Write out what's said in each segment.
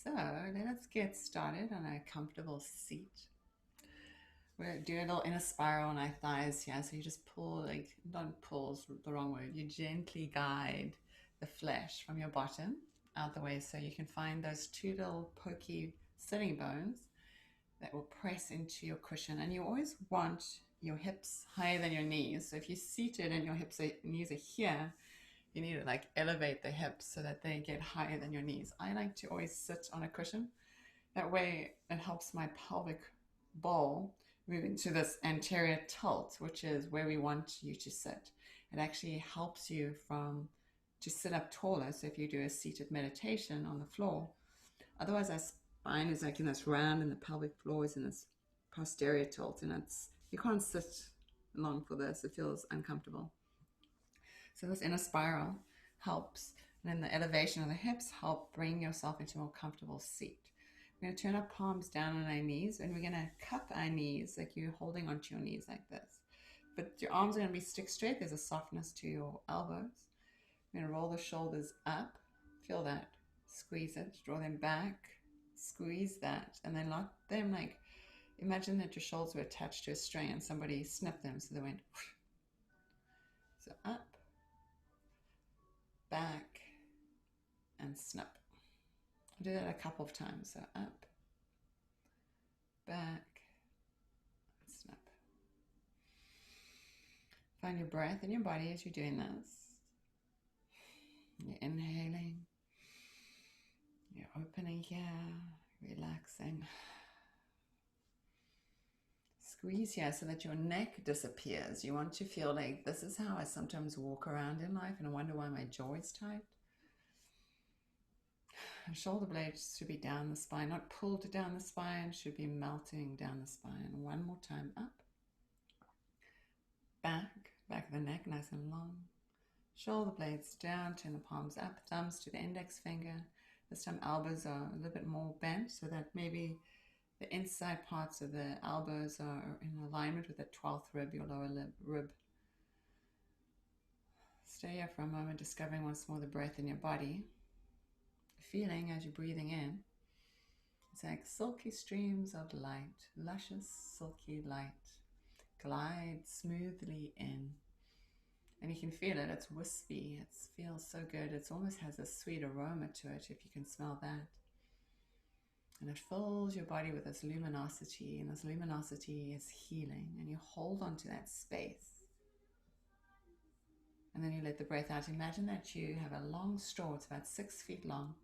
So let's get started on a comfortable seat. We're doing a little inner spiral on our thighs here. So you just pull, like, don't pull's the wrong word. You gently guide the flesh from your bottom out the way so you can find those two little pokey sitting bones that will press into your cushion. And you always want your hips higher than your knees. So if you're seated and your knees are here, you need to like elevate the hips so that they get higher than your knees. I like to always sit on a cushion. That way it helps my pelvic bowl move into this anterior tilt, which is where we want you to sit. It actually helps you from to sit up taller. So if you do a seated meditation on the floor, otherwise our spine is like in this round and the pelvic floor is in this posterior tilt, and it's you can't sit long for this. It feels uncomfortable. So this inner spiral helps, and then the elevation of the hips help bring yourself into a more comfortable seat. We're going to turn our palms down on our knees, and we're going to cup our knees like you're holding onto your knees like this. But your arms are going to be stick straight. There's a softness to your elbows. We're going to roll the shoulders up. Feel that. Squeeze it. Draw them back. Squeeze that. And then lock them like, imagine that your shoulders were attached to a string and somebody snipped them so they went whoosh. So up, back, and snip. I'll do that a couple of times. So up, back, snip. Find your breath in your body as you're doing this. You're inhaling. You're opening here, relaxing. Squeeze here so that your neck disappears. You want to feel like this is how I sometimes walk around in life and I wonder why my jaw is tight. Shoulder blades should be down the spine, not pulled down the spine, should be melting down the spine. One more time, up, back of the neck, nice and long. Shoulder blades down, turn the palms up, thumbs to the index finger. This time elbows are a little bit more bent so that maybe the inside parts of the elbows are in alignment with the 12th rib, your lower rib. Stay here for a moment, discovering once more the breath in your body. Feeling as you're breathing in, it's like silky streams of light, luscious, silky light, glide smoothly in. And you can feel it, it's wispy, it feels so good, it almost has a sweet aroma to it if you can smell that. And it fills your body with this luminosity, and this luminosity is healing, and you hold on to that space. And then you let the breath out. Imagine that you have a long straw, it's about 6 feet long,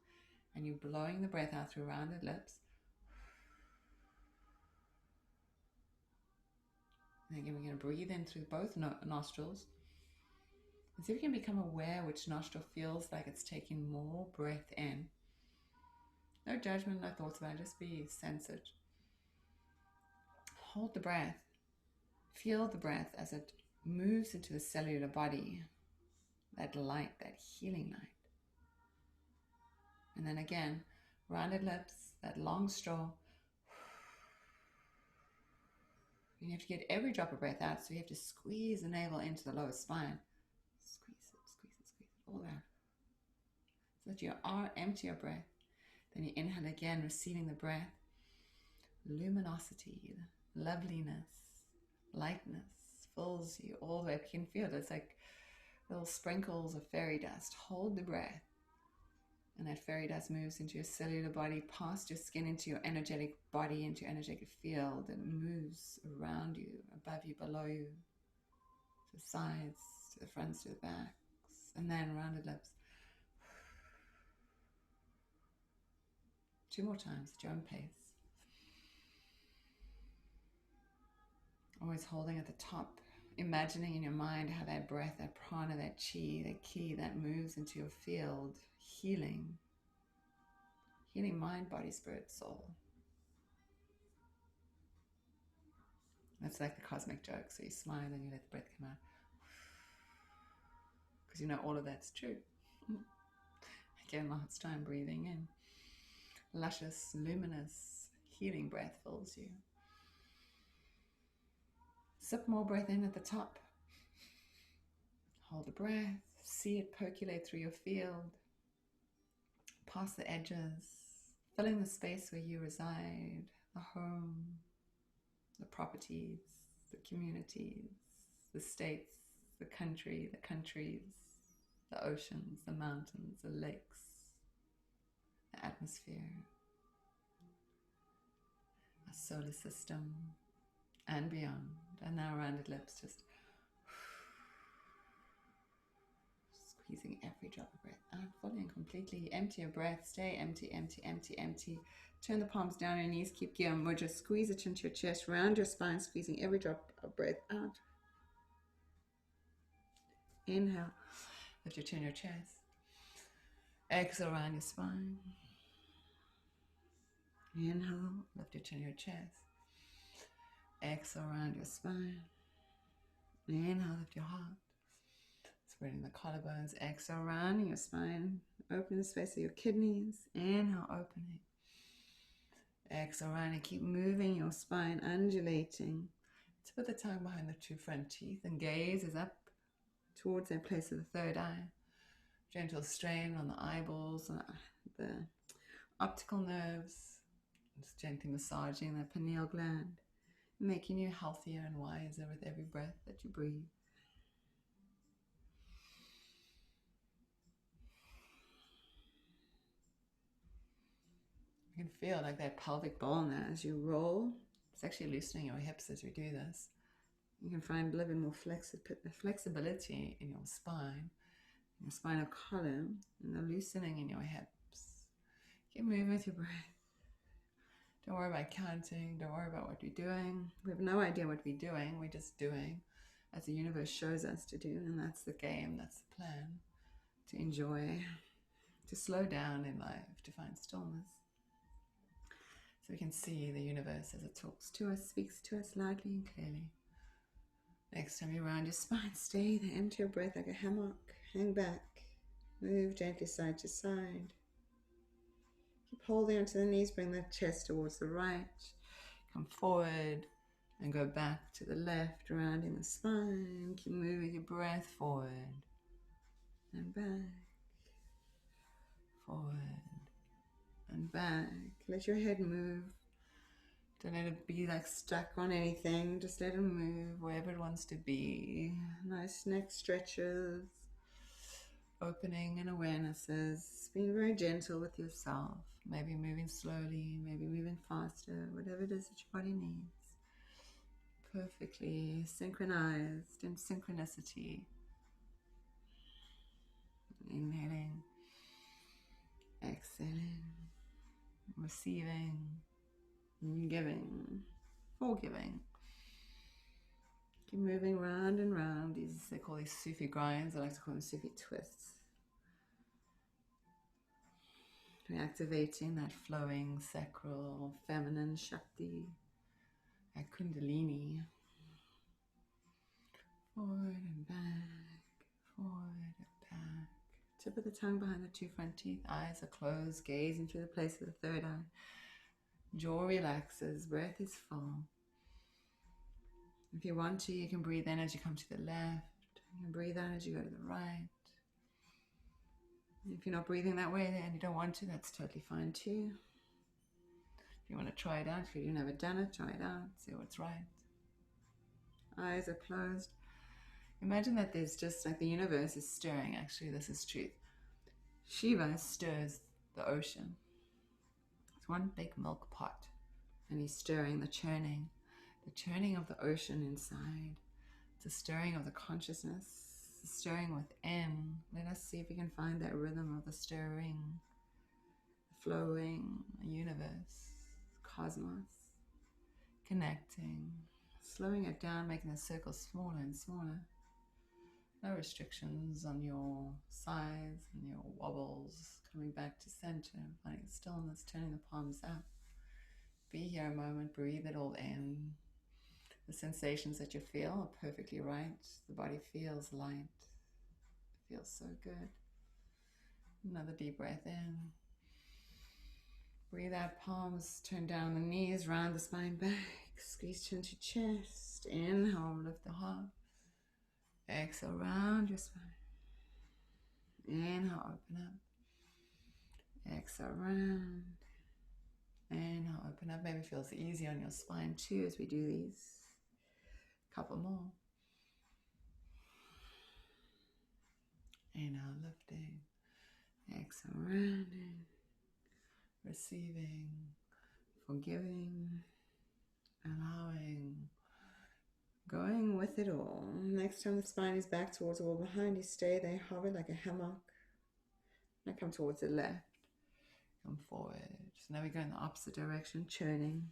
and you're blowing the breath out through rounded lips. And again, we're going to breathe in through both nostrils. And see if you can become aware which nostril feels like it's taking more breath in. No judgment, no thoughts about it, just be sensitive. Hold the breath. Feel the breath as it moves into the cellular body. That light, that healing light. And then again, rounded lips, that long straw. You have to get every drop of breath out, so you have to squeeze the navel into the lower spine. Squeeze it all out. So that you are empty your breath. Then you inhale again, receiving the breath. Luminosity, loveliness, lightness fills you all the way up. You can feel it. It's like little sprinkles of fairy dust. Hold the breath. And that fairy dust moves into your cellular body, past your skin, into your energetic body, into your energetic field. It moves around you, above you, below you, to the sides, to the fronts, to the backs. And then rounded lips. 2 more times at your own pace. Always holding at the top, imagining in your mind how that breath, that prana, that chi, that ki, that moves into your field, healing mind, body, spirit, soul. That's like the cosmic joke. So you smile and you let the breath come out. Because you know all of that's true. Again, last time, breathing in. Luscious, luminous, healing breath fills you. Sip more breath in at the top. Hold the breath. See it percolate through your field. Past the edges. filling the space where you reside, the home, the properties, the communities, the states, the country, the countries, the oceans, the mountains, the lakes, the atmosphere, our solar system, and beyond. And now rounded lips, just squeezing every drop of breath out fully and completely. Empty your breath. Stay empty, empty, empty, empty. Turn the palms down your knees. Keep Gya Mudra. Squeeze it into your chest. Round your spine, squeezing every drop of breath out. Inhale. Lift your chin, your chest. Exhale around your spine. Inhale. Lift your chin, your chest. Exhale around your spine. Inhale. Lift your heart. Spreading the collarbones. Exhale, rounding your spine. Open the space of your kidneys. Inhale, opening. Exhale, rounding. Keep moving your spine, undulating. Tip of the tongue behind the two front teeth, and gaze is up towards that place of the third eye. Gentle strain on the eyeballs, the optical nerves. Just gently massaging that pineal gland, making you healthier and wiser with every breath that you breathe. You can feel like that pelvic bowl now as you roll. It's actually loosening your hips as you do this. You can find a little bit more flexibility in your spine, in your spinal column, and the loosening in your hips. Keep moving with your breath. Don't worry about counting. Don't worry about what you're doing. We have no idea what we're doing. We're just doing as the universe shows us to do, and that's the game. That's the plan. To enjoy, to slow down in life, to find stillness. So we can see the universe as it talks to us, speaks to us loudly and clearly. Next time you round your spine, stay there, empty your breath like a hammock, hang back, move gently side to side. Keep holding onto the knees, bring the chest towards the right, come forward and go back to the left, rounding the spine. Keep moving your breath forward and back, forward and back. Let your head move. Don't let it be like stuck on anything. Just let it move wherever it wants to be. Nice neck stretches, opening and awarenesses. Being very gentle with yourself. Maybe moving slowly, maybe moving faster, whatever it is that your body needs. Perfectly synchronized in synchronicity. Inhaling, exhaling, receiving, giving, forgiving. Keep moving round and round. They call these Sufi grinds. I like to call them Sufi twists. Reactivating that flowing sacral feminine Shakti, that Kundalini. Forward and back, forward and back. Tip of the tongue behind the two front teeth. Eyes are closed. Gaze into the place of the third eye. Jaw relaxes. Breath is full. If you want to, you can breathe in as you come to the left. You can breathe out as you go to the right. If you're not breathing that way and you don't want to, that's totally fine too. If you want to try it out, if you've never done it, try it out, see what's right. Eyes are closed. Imagine that there's just like the universe is stirring. Actually, this is truth. Shiva stirs the ocean. It's one big milk pot, and he's stirring the churning of the ocean inside. It's a stirring of the consciousness, the stirring within. Let us see if we can find that rhythm of the stirring, the flowing universe, cosmos, connecting, slowing it down, making the circle smaller and smaller. No restrictions on your size and your wobbles. Coming back to center, finding stillness, turning the palms up. Be here a moment, breathe it all in. The sensations that you feel are perfectly right. The body feels light. It feels so good. Another deep breath in. Breathe out, palms, turn down the knees, round the spine back. Squeeze chin to chest. Inhale, lift the heart. Exhale, round your spine. Inhale, open up. Exhale, round. open up. Maybe it feels easy on your spine too as we do these. Couple more. Inhale, lifting. Exhale, rounding. Receiving. Forgiving. Allowing. Going with it all. Next time the spine is back towards the wall behind you, stay there, hover like a hammock. Now come towards the left. Come forward. So now we go in the opposite direction, churning.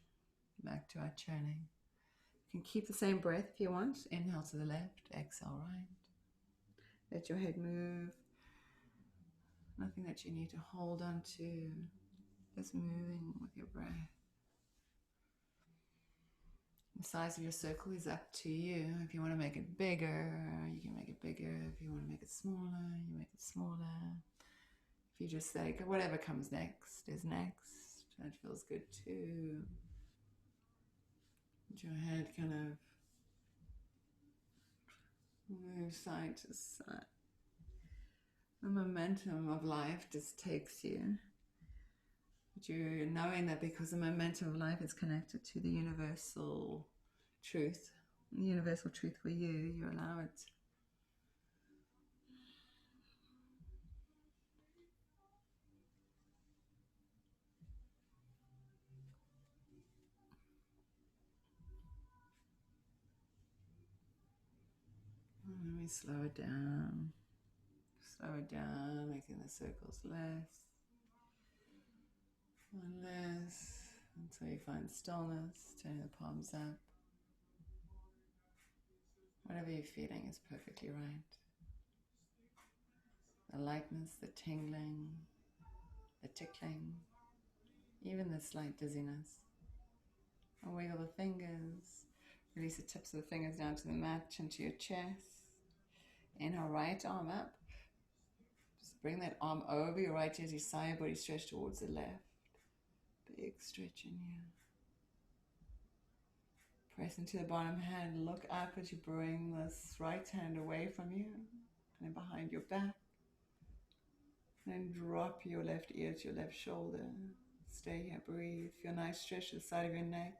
Back to our churning. You can keep the same breath if you want. Inhale to the left, exhale right. Let your head move. Nothing that you need to hold on to. Just moving with your breath. The size of your circle is up to you. If you want to make it bigger, you can make it bigger. If you want to make it smaller, you make it smaller. If you just say, whatever comes next is next. That feels good too. Let your head kind of move side to side. The momentum of life just takes you. But you're knowing that because the momentum of life is connected to the universal truth, the universal truth for you, you allow it. And let me slow it down. Slow it down, making the circles less and less until you find stillness. Turning the palms up. Whatever you're feeling is perfectly right. The lightness, the tingling, the tickling, even the slight dizziness. And wiggle the fingers. Release the tips of the fingers down to the mat, chin to your chest. Inhale, right arm up. Just bring that arm over your right ear as you sigh your body stretch towards the left. Big stretch in here. Press into the bottom hand. Look up as you bring this right hand away from you and behind your back. Then drop your left ear to your left shoulder. Stay here, breathe. Feel a nice stretch to the side of your neck.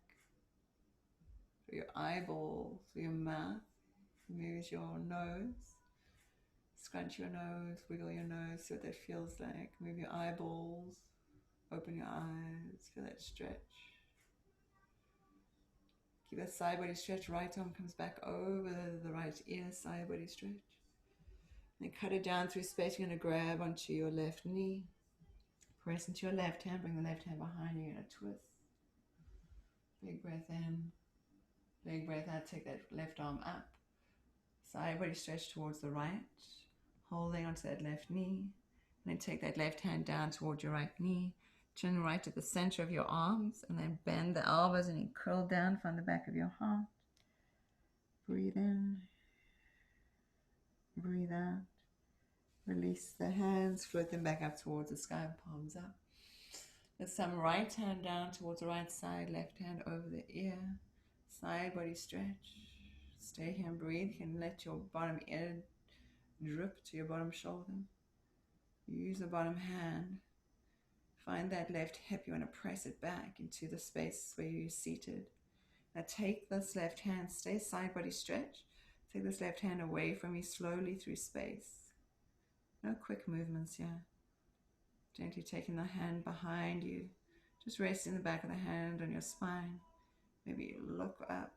Through your eyeballs, through your mouth. Move your nose. Scrunch your nose, wiggle your nose, see what that feels like. Move your eyeballs, open your eyes, feel that stretch. Keep that side body stretch. Right arm comes back over the right ear, side body stretch. Then cut it down through space. You're going to grab onto your left knee. Press into your left hand, bring the left hand behind you. You're going to twist. Big breath in, big breath out. Take that left arm up. Side body stretch towards the right. Holding onto that left knee. And then take that left hand down towards your right knee. Chin right at the center of your arms. And then bend the elbows and you curl down from the back of your heart. Breathe in. Breathe out. Release the hands. Float them back up towards the sky. Palms up. Let's some right hand down towards the right side. Left hand over the ear. Side body stretch. Stay here and breathe. You can let your bottom ear drip to your bottom shoulder. Use the bottom hand. Find that left hip. You want to press it back into the space where you're seated. Now take this left hand. Stay side body stretch. Take this left hand away from you slowly through space. No quick movements here. Gently taking the hand behind you. Just resting the back of the hand on your spine. Maybe you look up.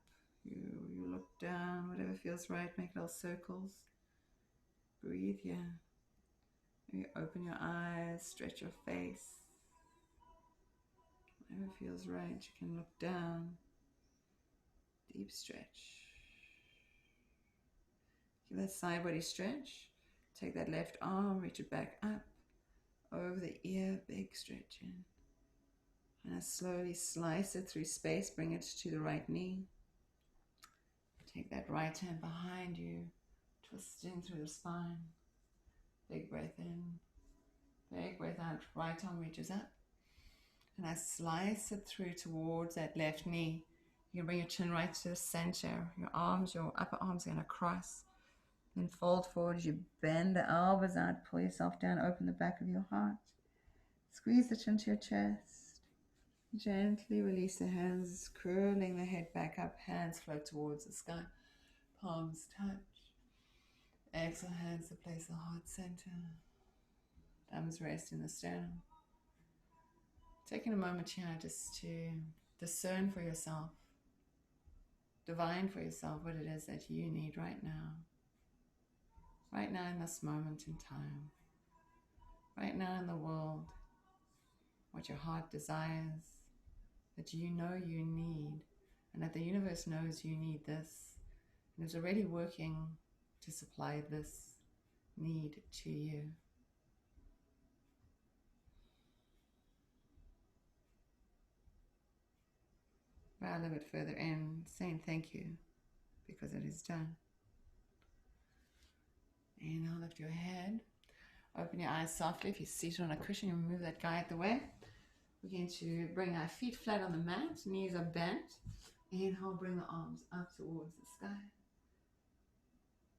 You look down. Whatever feels right. Make little circles. Breathe here. Maybe open your eyes, stretch your face. Whatever feels right, you can look down. Deep stretch. Give that side body stretch. Take that left arm, reach it back up. Over the ear, big stretch in. And slowly slice it through space, bring it to the right knee. Take that right hand behind you, twisting through the spine. Big breath in, big breath out. Right arm reaches up. And I slice it through towards that left knee. You can bring your chin right to the center. Your arms, your upper arms are going to cross. Then fold forward as you bend the elbows out. Pull yourself down. Open the back of your heart. Squeeze the chin to your chest. Gently release the hands, curling the head back up, hands float towards the sky, palms touch. Exhale, hands to place the heart center, thumbs rest in the sternum. Taking a moment here just to discern for yourself, divine for yourself what it is that you need right now in this moment in time, right now in the world, what your heart desires, that you know you need, and that the universe knows you need this, and is already working to supply this need to you. Bow a little bit further in, saying thank you because it is done. Inhale, lift your head. Open your eyes softly. If you're seated on a cushion, you move that guy out the way. We're going to bring our feet flat on the mat. Knees are bent. Inhale, bring the arms up towards the sky.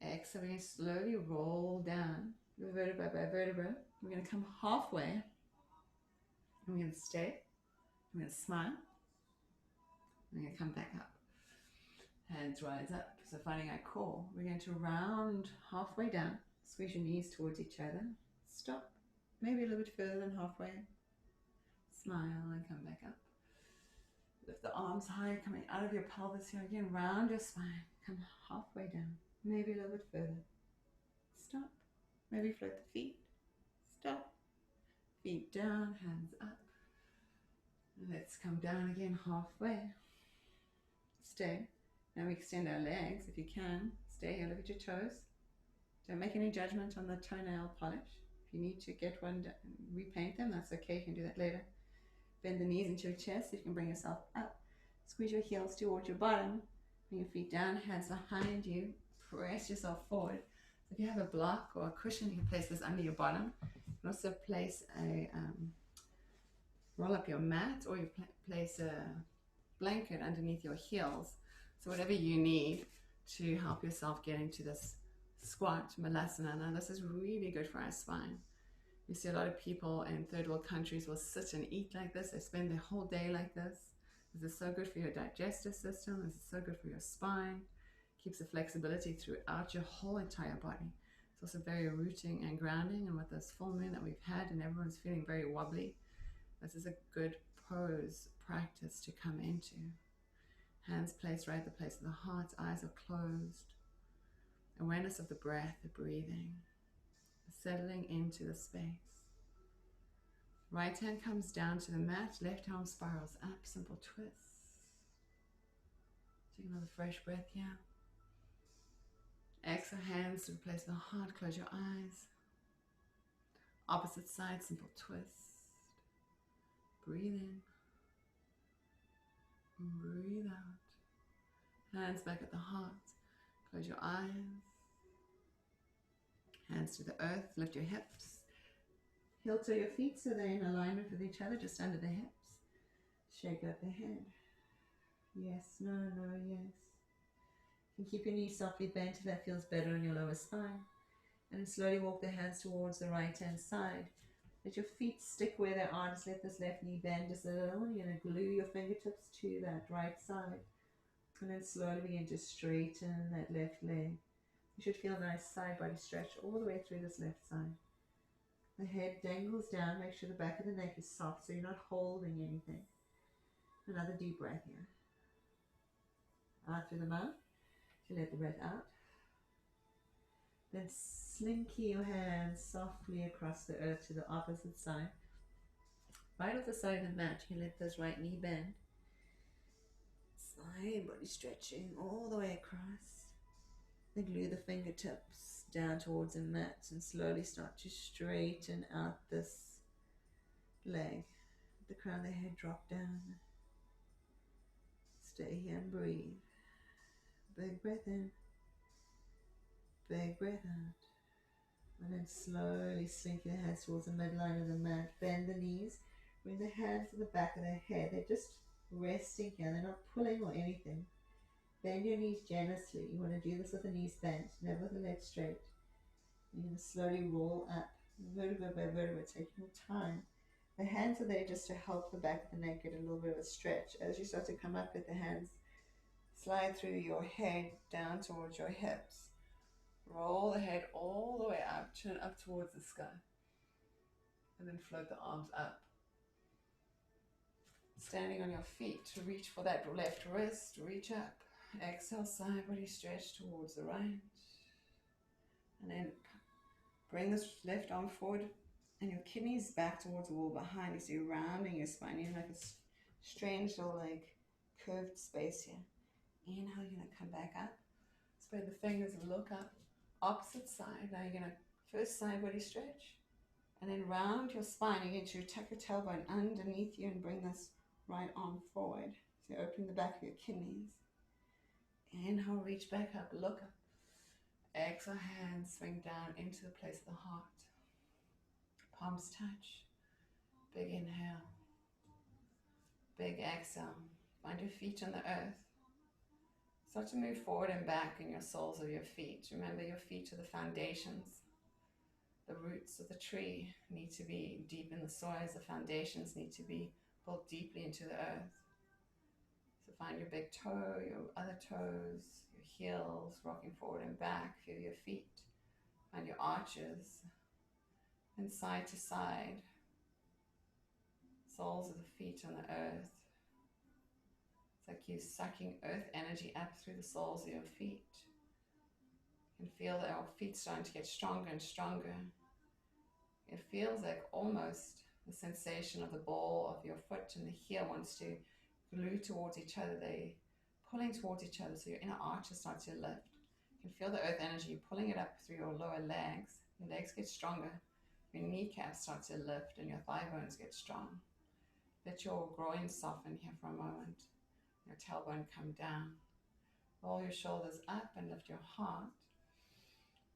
Exhale, we're going to slowly roll down vertebra by vertebra. We're going to come halfway. We're going to stay. We're going to smile. We're going to come back up. Hands rise up. So finding our core. We're going to round halfway down. Squeeze your knees towards each other. Stop. Maybe a little bit further than halfway. Smile and come back up. Lift the arms high, coming out of your pelvis here. Again, round your spine. Come halfway down. Maybe a little bit further. Stop. Maybe float the feet. Stop. Feet down, hands up. Let's come down again halfway. Stay. Now we extend our legs if you can. Stay here, look at your toes. Don't make any judgment on the toenail polish. If you need to get one, repaint them, that's okay, you can do that later. Bend the knees into your chest, you can bring yourself up. Squeeze your heels towards your bottom. Bring your feet down, hands behind you. Press yourself forward. So if you have a block or a cushion, you can place this under your bottom. You can also place a, roll up your mat, or you place a blanket underneath your heels. So whatever you need to help yourself get into this squat malasana. Now this is really good for our spine. You see a lot of people in third world countries will sit and eat like this. They spend their whole day like this. This is so good for your digestive system. This is so good for your spine. Keeps the flexibility throughout your whole entire body. It's also very rooting and grounding. And with this full moon that we've had and everyone's feeling very wobbly, this is a good pose practice to come into. Hands placed right at the place of the heart. Eyes are closed. Awareness of the breath, the breathing, settling into the space. Right hand comes down to the mat, left arm spirals up, simple twist. Take another fresh breath here. Exhale, hands to the place of the heart, close your eyes. Opposite side, simple twist. Breathe in. Breathe out. Hands back at the heart. Close your eyes. Hands to the earth. Lift your hips. Heel to your feet so they're in alignment with each other, just under the hips. Shake up the head. Yes, no, no, yes. You can keep your knees softly bent if that feels better on your lower spine. And then slowly walk the hands towards the right hand side. Let your feet stick where they are. Just let this left knee bend just a little. You're going to glue your fingertips to that right side. And then slowly begin to straighten that left leg. You should feel a nice side body stretch all the way through this left side. The head dangles down. Make sure the back of the neck is soft so you're not holding anything. Another deep breath here. Out through the mouth. You let the breath out. Then slinky your hands softly across the earth to the opposite side. Right off the side of the mat, you let this right knee bend. Side body stretching all the way across. Then glue the fingertips down towards the mat and slowly start to straighten out this leg. Let the crown of the head drop down. Stay here and breathe. Big breath in. Big breath out. And then slowly sink your hands towards the midline of the mat. Bend the knees. Bring the hands to the back of the head. They're just resting here. They're not pulling or anything. Bend your knees generously. You want to do this with the knees bent, never with the legs straight. You're going to slowly roll up, vertebra by vertebra, taking your time. The hands are there just to help the back of the neck get a little bit of a stretch. As you start to come up with the hands, slide through your head down towards your hips. Roll the head all the way up, chin up towards the sky. And then float the arms up. Standing on your feet to reach for that left wrist, reach up. Exhale, side body stretch towards the right. And then bring this left arm forward and your kidneys back towards the wall behind you. So you're rounding your spine. You're like a strange little like curved space here. Inhale, you're going to come back up. Spread the fingers and look up. Opposite side. Now you're going to first side body stretch. And then round your spine. You're going to tuck your tailbone underneath you and bring this right arm forward. So you're opening the back of your kidneys. Inhale, reach back up, look up. Exhale, hands swing down into the place of the heart. Palms touch. Big inhale. Big exhale. Find your feet on the earth. Start to move forward and back in your soles of your feet. Remember, your feet are the foundations. The roots of the tree need to be deep in the soil. The foundations need to be pulled deeply into the earth. So find your big toe, your other toes, your heels, rocking forward and back. Feel your feet. Find your arches. And side to side. Soles of the feet on the earth. It's like you're sucking earth energy up through the soles of your feet. You can feel that your feet starting to get stronger and stronger. It feels like almost the sensation of the ball of your foot and the heel wants to glue towards each other. They're pulling towards each other, so your inner arches start to lift. You can feel the earth energy pulling it up through your lower legs. Your legs get stronger. Your kneecaps start to lift and your thigh bones get strong. Let your groin soften here for a moment. Your tailbone come down. Roll your shoulders up and lift your heart.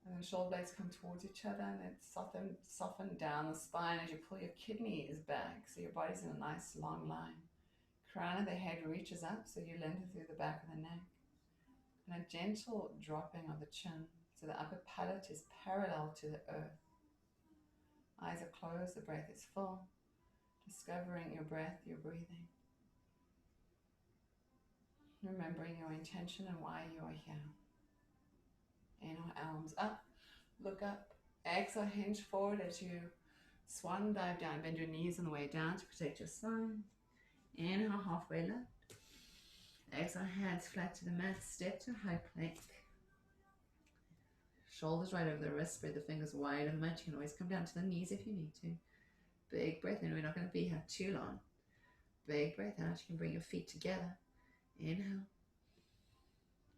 And then shoulder blades come towards each other and then soften down the spine as you pull your kidneys back so your body's in a nice long line. Crown of the head reaches up so you lengthen through the back of the neck. And a gentle dropping of the chin so the upper palate is parallel to the earth. Eyes are closed, the breath is full. Discovering your breath, your breathing. Remembering your intention and why you are here. Inhale, arms up, look up. Exhale, hinge forward as you swan dive down. Bend your knees on the way down to protect your spine. Inhale, halfway lift. Exhale, hands flat to the mat. Step to high plank. Shoulders right over the wrist. Spread the fingers wide of the mat. You can always come down to the knees if you need to. Big breath in. We're not going to be here too long. Big breath out. You can bring your feet together. Inhale.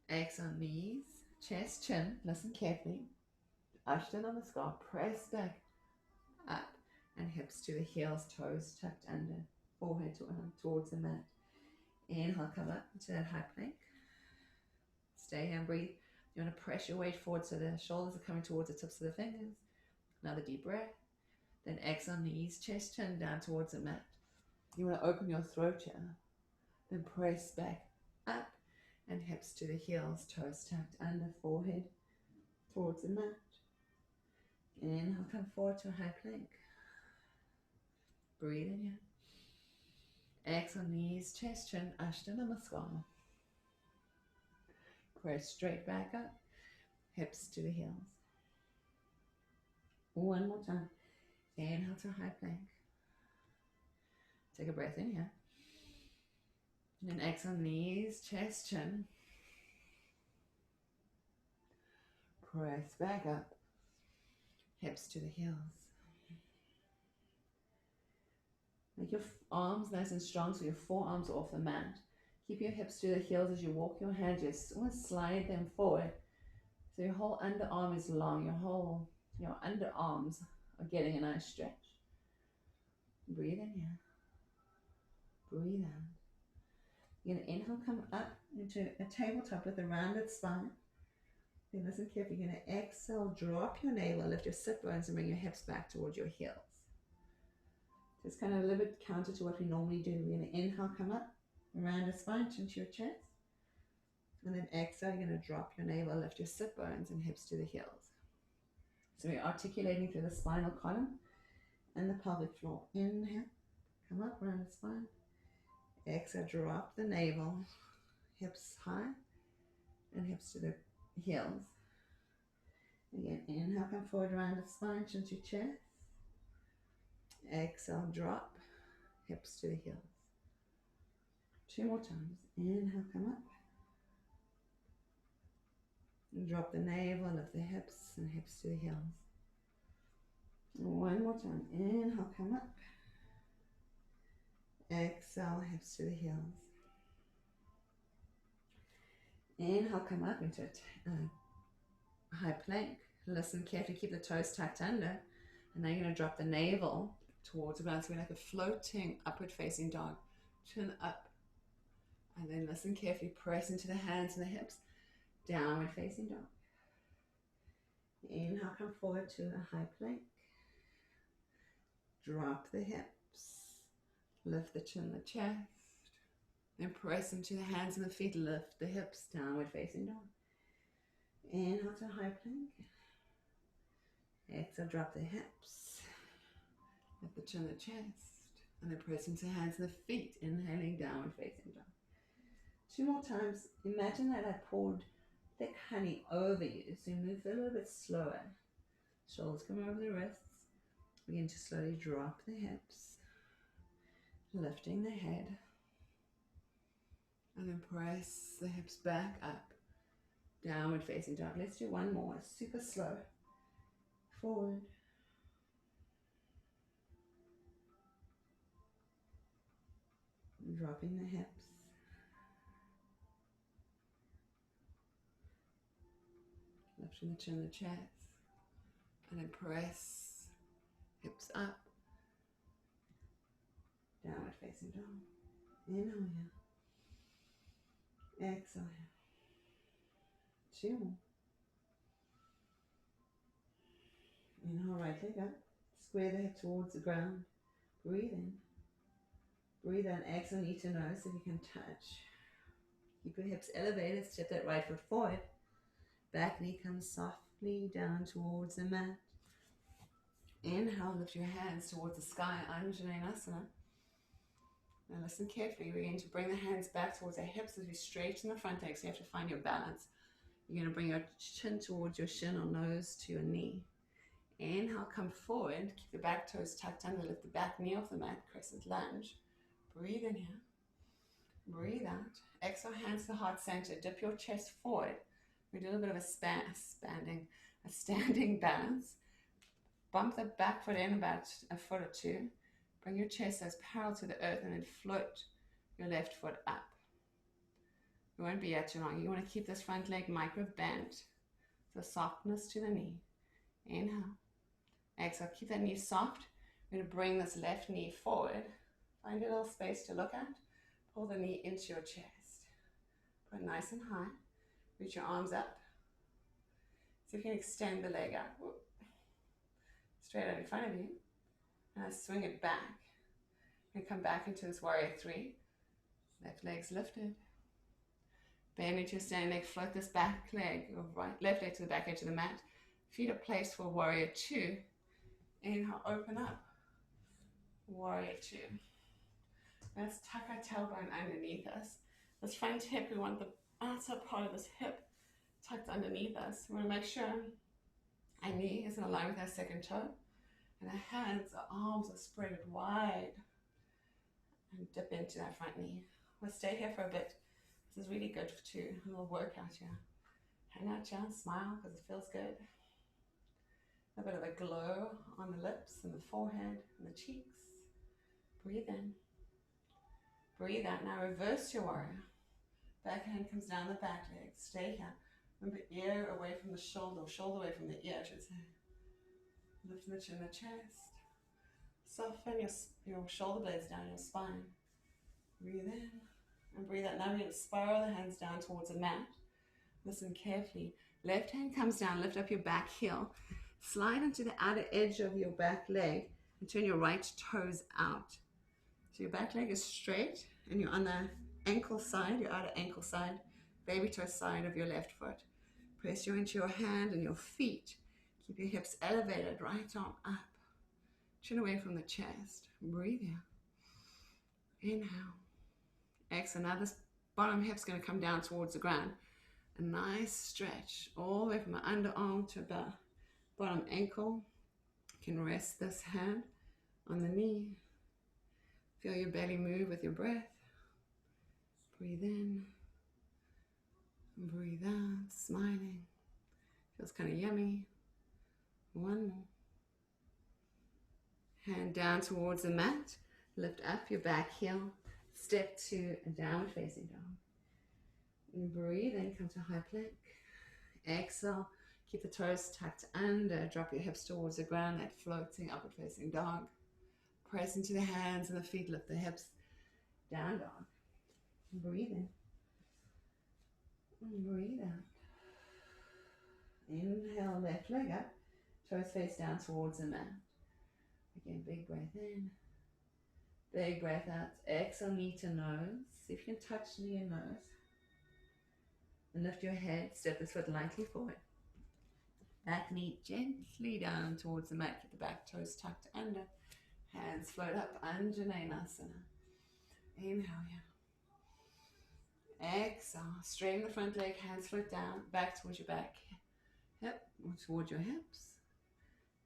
Exhale, knees, chest, chin. Listen carefully. Ashton on the scalp. Press back, up, and hips to the heels, toes tucked under, forehead towards the mat. Inhale, come up into that high plank. Stay here and breathe. You want to press your weight forward so the shoulders are coming towards the tips of the fingers. Another deep breath. Then exhale, knees, chest, chin down towards the mat. You want to open your throat here. Then press back, up, and hips to the heels, toes tucked under, forehead towards the mat. Inhale, come forward to a high plank. Breathe in here. Exhale, knees, chest, chin, Ashton Namaskar. Press straight back up, hips to the heels. One more time. Inhale to high plank. Take a breath in here. And then exhale, knees, chest, chin. Press back up, hips to the heels. Make your arms nice and strong so your forearms are off the mat. Keep your hips to the heels as you walk your hands. Just almost slide them forward. So your whole underarm is long. Your underarms are getting a nice stretch. Breathe in here. Breathe out. You're going to inhale, come up into a tabletop with a rounded spine. Then listen carefully. You're going to exhale, drop your navel, lift your sit bones, and bring your hips back towards your heels. So it's kind of a little bit counter to what we normally do. We're going to inhale, come up, rounded spine, chin to your chest. And then exhale, you're going to drop your navel, lift your sit bones and hips to the heels. So we're articulating through the spinal column and the pelvic floor. Inhale, come up around the spine. Exhale, drop the navel, hips high and hips to the heels. Again, inhale, come forward around the spine, chin to chest. Exhale, drop, hips to the heels. 2 more times. Inhale, come up. And drop the navel, lift the hips and hips to the heels. And 1 more time. Inhale, come up. Exhale, hips to the heels. Inhale, come up into a high plank. Listen carefully, keep the toes tucked under. And now you're going to drop the navel towards the ground. So we're like a floating upward facing dog. Chin up. And then listen carefully, press into the hands and the hips. Downward facing dog. Inhale, come forward to a high plank. Drop the hips. Lift the chin, the chest. Then press into the hands and the feet. Lift the hips, downward facing dog. Inhale to high plank. Exhale, drop the hips. Lift the chin, the chest. And then press into the hands and the feet. Inhaling, downward facing dog. 2 more times. Imagine that I poured thick honey over you. So you move a little bit slower. Shoulders come over the wrists. Begin to slowly drop the hips. Lifting the head. And then press the hips back up. Downward facing dog. Let's do one more. Super slow. Forward. Dropping the hips. Lifting the chin, the chest. And then press hips up. Downward facing dog. Inhale here. Exhale here. 2 more. Inhale, right leg up. Square the head towards the ground. Breathe in. Breathe out. Exhale, knee to nose if you can touch. Keep your hips elevated. Step that right foot forward. Back knee comes softly down towards the mat. Inhale, lift your hands towards the sky, Anjaneyasana. Now listen carefully. We're going to bring the hands back towards the hips as we straighten the front leg, so you have to find your balance. You're going to bring your chin towards your shin or nose to your knee. Inhale, come forward. Keep the back toes tucked under. Lift the back knee off the mat, crescent lunge. Breathe in here. Breathe out. Exhale, hands to the heart center. Dip your chest forward. We do a little bit of a standing balance. Bump the back foot in about a foot or 2. Bring your chest as parallel to the earth and then float your left foot up. You won't be here too long. You want to keep this front leg micro bent. So softness to the knee. Inhale. Exhale. Keep that knee soft. We're going to bring this left knee forward. Find a little space to look at. Pull the knee into your chest. Put it nice and high. Reach your arms up. See if you can extend the leg out. Straight out in front of you. And swing it back. And come back into this warrior 3. Left leg's lifted. Bend into your standing leg. Float this back leg, or left leg to the back edge of the mat. Feet are placed for warrior 2. Inhale, open up. Warrior 2. Let's tuck our tailbone underneath us. This front hip, we want the outside part of this hip tucked underneath us. We want to make sure our knee is in line with our second toe. And our hands, our arms are spread wide. And dip into that front knee. We'll stay here for a bit. This is really good too. A little workout here. Hang out here, smile because it feels good. A bit of a glow on the lips and the forehead and the cheeks. Breathe in. Breathe out. Now reverse your warrior. Back hand comes down the back leg. Stay here. Remember, ear away from the shoulder, or shoulder away from the ear, I should say. Lifting the chin, the chest. Soften your shoulder blades down your spine. Breathe in and breathe out. Now we're going to spiral the hands down towards the mat. Listen carefully. Left hand comes down, lift up your back heel. Slide into the outer edge of your back leg and turn your right toes out. So your back leg is straight and you're on the ankle side, your outer ankle side, baby toe side of your left foot. Press you into your hand and your feet. Keep your hips elevated, right arm up. Chin away from the chest. Breathe out. Inhale. Exhale. Now this bottom hip's going to come down towards the ground. A nice stretch all the way from the underarm to about bottom ankle. You can rest this hand on the knee. Feel your belly move with your breath. Breathe in. Breathe out. Smiling. Feels kind of yummy. One more. Hand down towards the mat. Lift up your back heel. Step to a downward facing dog. And breathe in, come to high plank. Exhale. Keep the toes tucked under. Drop your hips towards the ground. That floating upward facing dog. Press into the hands and the feet. Lift the hips. Down dog. Breathe in. And breathe out. Inhale, left leg up. Toes face down towards the mat. Again, big breath in. Big breath out. Exhale, knee to nose. See if you can touch knee and nose. And lift your head. Step the foot lightly forward. Back knee gently down towards the mat. Keep the back toes tucked under. Hands float up. Anjaneyasana. Inhale here. Exhale. Straighten the front leg. Hands float down. Back towards your back. Hip towards your hips.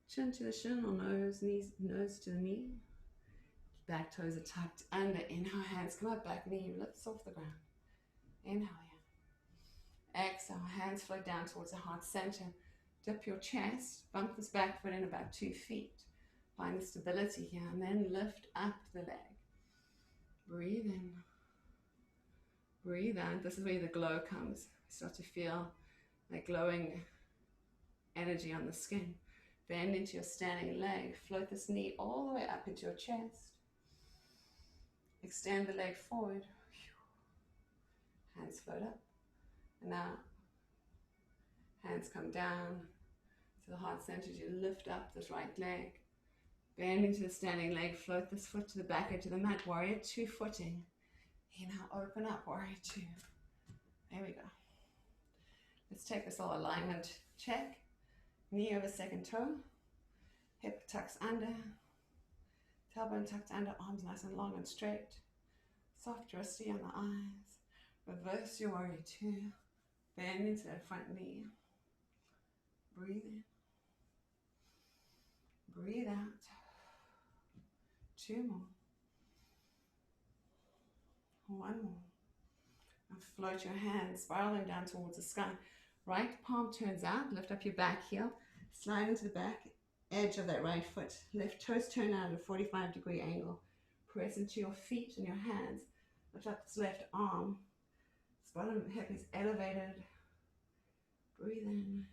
Chin to the shin or nose, knees, nose to the knee. Back toes are tucked under. Inhale, hands come up, back knee lifts off the ground. Inhale here. Exhale, hands float down towards the heart center. Dip your chest, bump this back foot in about 2 feet. Find the stability here, and then lift up the leg. Breathe in. Breathe out. This is where the glow comes. Start to feel that glowing energy on the skin. Bend into your standing leg. Float this knee all the way up into your chest. Extend the leg forward. Hands float up. And now, hands come down to the heart center as you lift up this right leg. Bend into the standing leg. Float this foot to the back edge of the mat. Warrior 2 footing. Now open up. Warrior 2. There we go. Let's take this all alignment check. Knee over second toe, hip tucks under, tailbone tucked under, arms nice and long and straight. Soft resty on the eyes. Reverse your warrior 2. Bend into that front knee. Breathe in. Breathe out. 2 more. 1 more. And float your hands, spiral them down towards the sky. Right palm turns out, lift up your back heel, slide into the back edge of that right foot. Left toes turn out at a 45-degree angle. Press into your feet and your hands. Lift up this left arm. This bottom hip is elevated. Breathe in.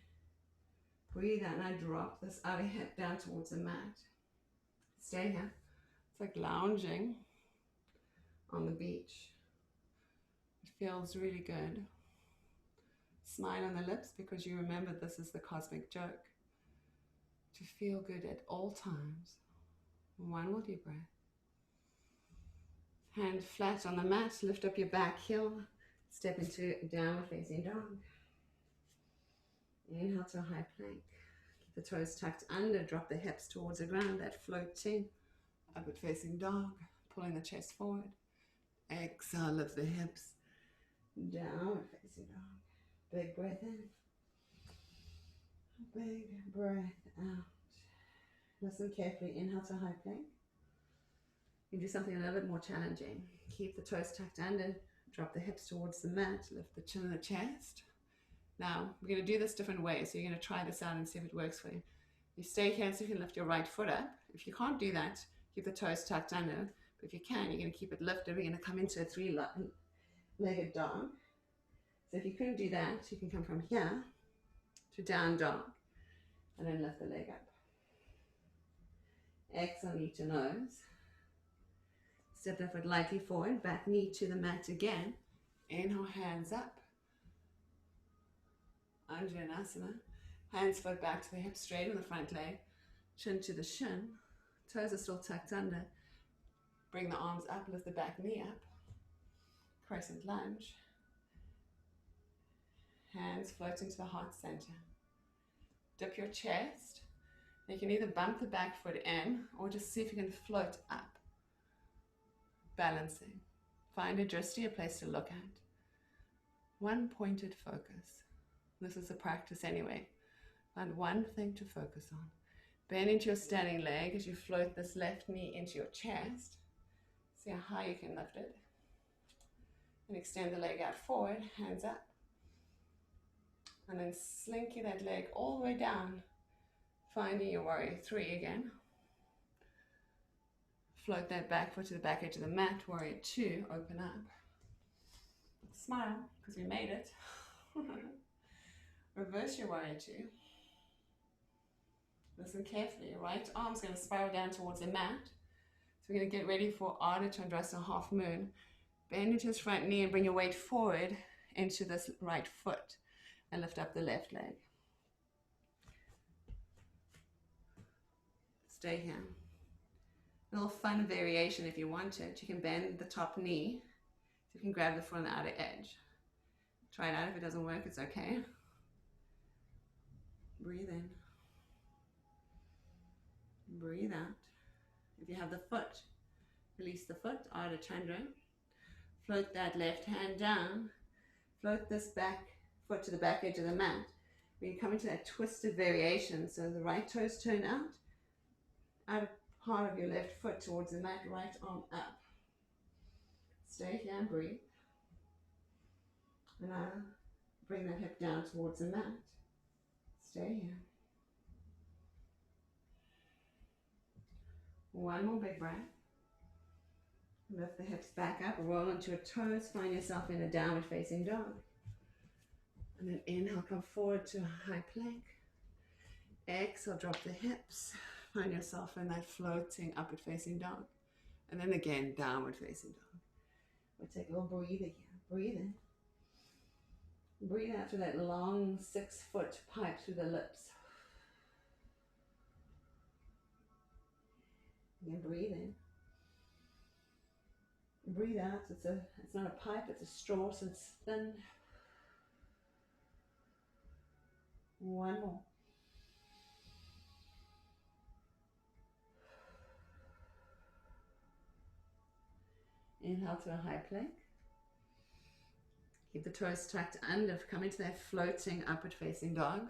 Breathe out, and I drop this outer hip down towards the mat. Stay here. It's like lounging on the beach. It feels really good. Smile on the lips because you remember this is the cosmic joke. To feel good at all times. 1 more deep breath. Hand flat on the mat. Lift up your back heel. Step into downward facing dog. Inhale to a high plank. Keep the toes tucked under. Drop the hips towards the ground. That floating upward facing dog. Pulling the chest forward. Exhale. Lift the hips. Downward facing dog. Big breath in. Big breath out. Listen carefully. Inhale to high plank. You do something a little bit more challenging. Keep the toes tucked under. Drop the hips towards the mat. Lift the chin and the chest. Now, we're going to do this different ways. So you're going to try this out and see if it works for you. You stay here and see if you can lift your right foot up. If you can't do that, keep the toes tucked under. But if you can, you're going to keep it lifted. We're going to come into a 3-legged dog. So if you couldn't do that, you can come from here to down dog and then lift the leg up. Exhale, knee to nose. Step the foot lightly forward, back knee to the mat again. Inhale, hands up. Anjaneyasana. Hands float back to the hip, straighten the front leg. Chin to the shin. Toes are still tucked under. Bring the arms up, lift the back knee up. Crescent lunge. Hands floating to the heart center. Dip your chest. You can either bump the back foot in or just see if you can float up, balancing. Find a drishti, a place to look at. One pointed focus. This is a practice anyway. Find one thing to focus on. Bend into your standing leg as you float this left knee into your chest. See how high you can lift it. And extend the leg out forward, hands up. And then slinky that leg all the way down, finding your warrior three again. Float that back foot to the back edge of the mat, warrior two, open up. Smile, because we made it. Reverse your warrior two. Listen carefully, your right arm's going to spiral down towards the mat. So we're going to get ready for Ardha Chandrasana half moon. Bend into this front knee and bring your weight forward into this right foot and lift up the left leg. Stay here. A little fun variation if you want it. You can bend the top knee so you can grab the foot on the outer edge. Try it out. If it doesn't work, it's okay. Breathe in. Breathe out. If you have the foot, release the foot, Ardha Chandra. Float that left hand down. Float this back foot to the back edge of the mat. When you come into that twisted variation, so the right toes turn out, outer part of your left foot towards the mat, right arm up. Stay here and breathe. And now bring that hip down towards the mat. Stay here. One more big breath. Lift the hips back up, roll onto your toes, find yourself in a downward facing dog. And then inhale, come forward to a high plank. Exhale, drop the hips. Find yourself in that floating upward facing dog. And then again, downward facing dog. We'll take a little breather here. Breathe in. Breathe out through that long 6-foot pipe through the lips. Again, breathe in. Breathe out. It's not a pipe, it's a straw, so it's thin. One more. Inhale to a high plank. Keep the toes tucked under, come into that floating upward facing dog.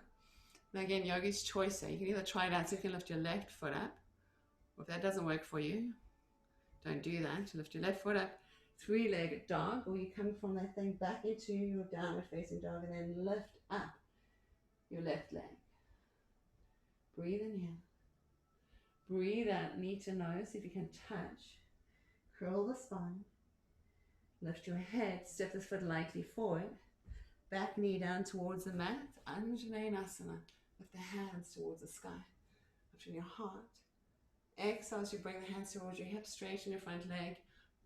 Now again, yogi's choice here. You can either try it out so you can lift your left foot up, or if that doesn't work for you, don't do that. Lift your left foot up, three-legged dog, or you come from that thing back into your downward facing dog and then lift up your left leg. Breathe in here. Breathe out, knee to nose, if you can touch. Curl the spine. Lift your head, step this foot lightly forward. Back knee down towards the mat. Anjaneyasana. Lift the hands towards the sky. Lift in your heart. Exhale as you bring the hands towards your hips, straighten your front leg.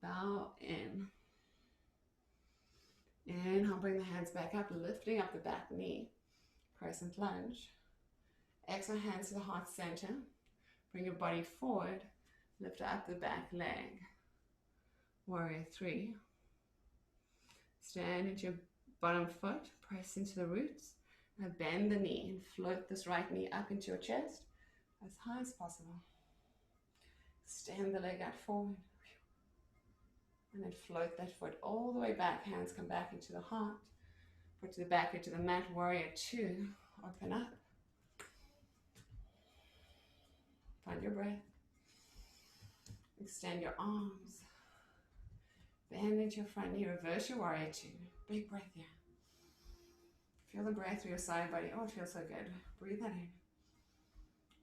Bow in. Inhale, bring the hands back up, lifting up the back knee. Crescent lunge. Exhale, hands to the heart center. Bring your body forward. Lift up the back leg. Warrior three. Stand into your bottom foot, press into the roots. Now bend the knee and float this right knee up into your chest as high as possible. Extend the leg out forward. And then float that foot all the way back. Hands come back into the heart. Foot to the back into the mat. Warrior two. Open up. Find your breath. Extend your arms. Bend into your front knee. Reverse your warrior two. Big breath here. Feel the breath through your side body. Oh, it feels so good. Breathe that in.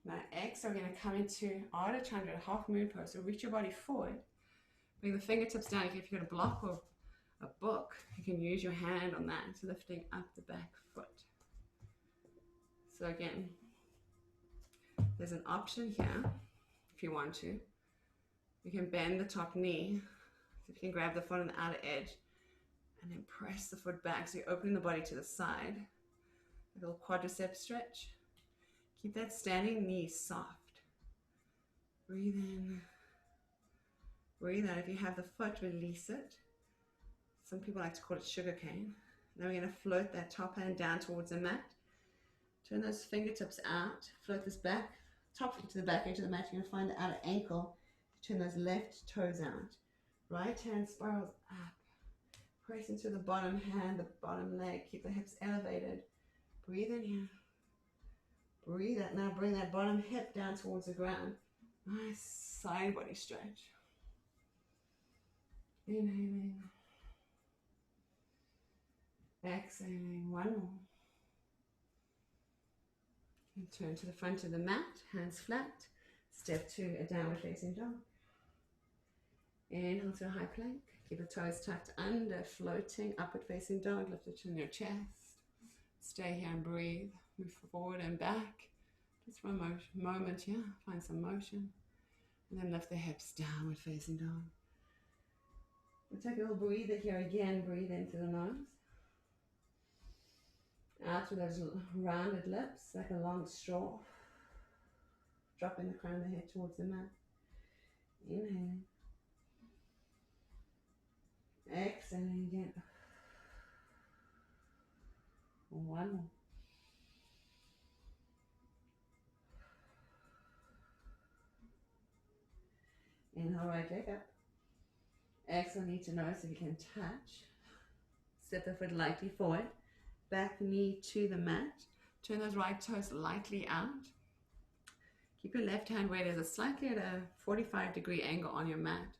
Now exhale, we're going to come into Ardha Chandra, half moon pose. So reach your body forward. Bring the fingertips down. If you've got a block or a book, you can use your hand on that. So lifting up the back foot. So again, there's an option here if you want to. You can bend the top knee. So you can grab the foot on the outer edge and then press the foot back. So you're opening the body to the side. A little quadricep stretch. Keep that standing knee soft. Breathe in. Breathe out. If you have the foot, release it. Some people like to call it sugar cane. Then we're going to float that top hand down towards the mat. Turn those fingertips out. Float this back top foot to the back edge of the mat. You're going to find the outer ankle. Turn those left toes out. Right hand spirals up. Press into the bottom hand, the bottom leg. Keep the hips elevated. Breathe in here. Breathe out. Now bring that bottom hip down towards the ground. Nice side body stretch. Inhaling. Exhaling. One more. And turn to the front of the mat, hands flat. Step to a downward facing dog. Inhale to a high plank. Keep the toes tucked under, floating, upward facing dog. Lift the chin in your chest. Stay here and breathe. Move forward and back. Just for a moment here. Find some motion. And then lift the hips, downward facing dog. We'll take a little breather here again. Breathe in through the nose. Out with those rounded lips, like a long straw. Dropping the crown of the head towards the mat. Inhale. Exhaling again. One more. Inhale, right leg up. Exhale, knee to nose if you can touch. Step the foot lightly forward. Back knee to the mat. Turn those right toes lightly out. Keep your left hand where it is, slightly at a 45-degree angle on your mat.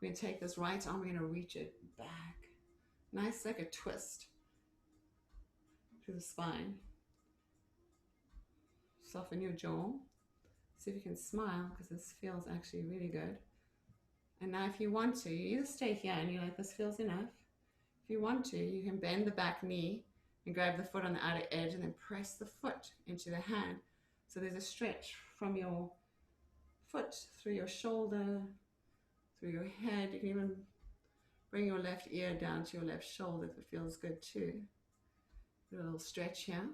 We're going to take this right arm, we're going to reach it back. Nice, like a twist through the spine. Soften your jaw. See if you can smile, because this feels actually really good. And now if you want to, you either stay here and you're like, this feels enough. If you want to, you can bend the back knee and grab the foot on the outer edge and then press the foot into the hand. So there's a stretch from your foot through your shoulder, through your head. You can even bring your left ear down to your left shoulder if it feels good too. Do a little stretch here.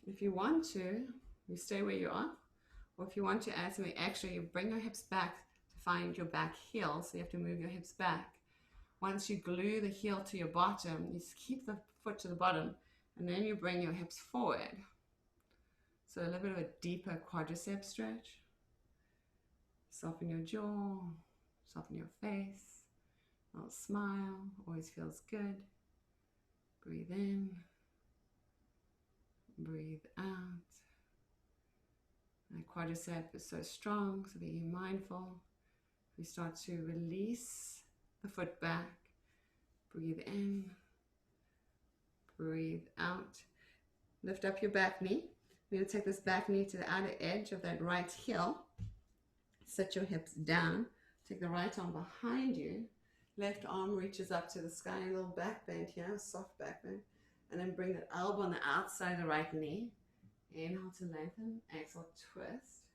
If you want to, you stay where you are. Or if you want to add something extra, you bring your hips back to find your back heel. So you have to move your hips back. Once you glue the heel to your bottom, you just keep the foot to the bottom, and then you bring your hips forward. So a little bit of a deeper quadricep stretch. Soften your jaw, soften your face. A little smile, always feels good. Breathe in, breathe out. And quadricep is so strong, so be mindful. We start to release the foot back. Breathe in, breathe out. Lift up your back knee. We're going to take this back knee to the outer edge of that right heel. Set your hips down. Take the right arm behind you. Left arm reaches up to the sky. A little back bend here, a soft back bend. And then bring that elbow on the outside of the right knee. Inhale to lengthen. Exhale, twist.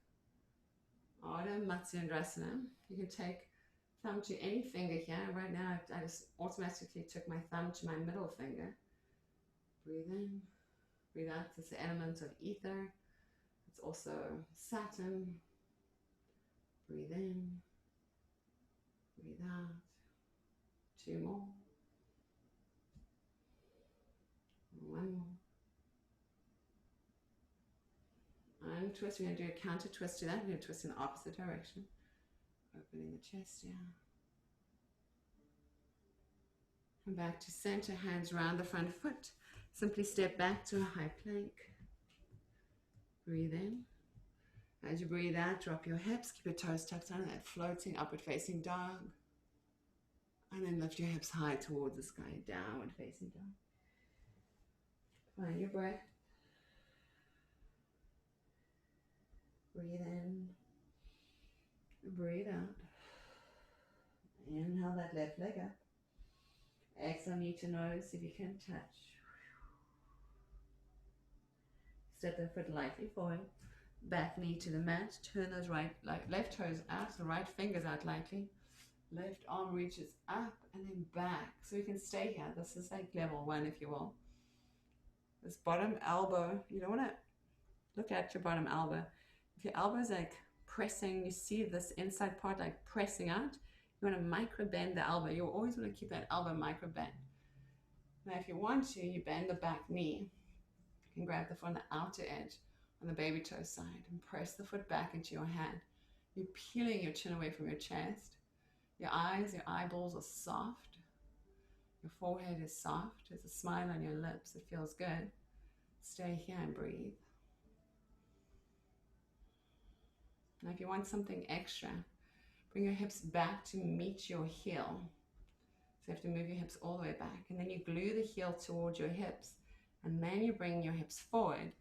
Ardha Matsyendrasana. You can take thumb to any finger here. Right now, I just automatically took my thumb to my middle finger. Breathe in, breathe out. It's the element of ether. It's also Saturn. Breathe in, breathe out. Two more. One more. And twist. We're going to do a counter twist to that. We're going to twist in the opposite direction. Opening the chest, yeah. Come back to center, hands round the front foot. Simply step back to a high plank. Breathe in. As you breathe out, drop your hips, keep your toes tucked under that floating upward facing dog. And then lift your hips high towards the sky, downward facing dog. Find your breath. Breathe in. Breathe out. Inhale that left leg up. Exhale, knee to nose if you can touch. Step the foot lightly forward. Back knee to the mat. Turn those left toes out, the right fingers out lightly. Left arm reaches up and then back. So you can stay here. This is like level 1, if you will. This bottom elbow, you don't want to look at your bottom elbow. If your elbow is like pressing, you see this inside part like pressing out, you want to micro bend the elbow. You always want to keep that elbow micro bend. Now if you want to, you bend the back knee. You can grab the foot on the outer edge on the baby toe side, and press the foot back into your hand. You're peeling your chin away from your chest. Your eyes, your eyeballs are soft. Your forehead is soft. There's a smile on your lips. It feels good. Stay here and breathe. Now, if you want something extra, bring your hips back to meet your heel. So you have to move your hips all the way back. And then you glue the heel towards your hips. And then you bring your hips forward.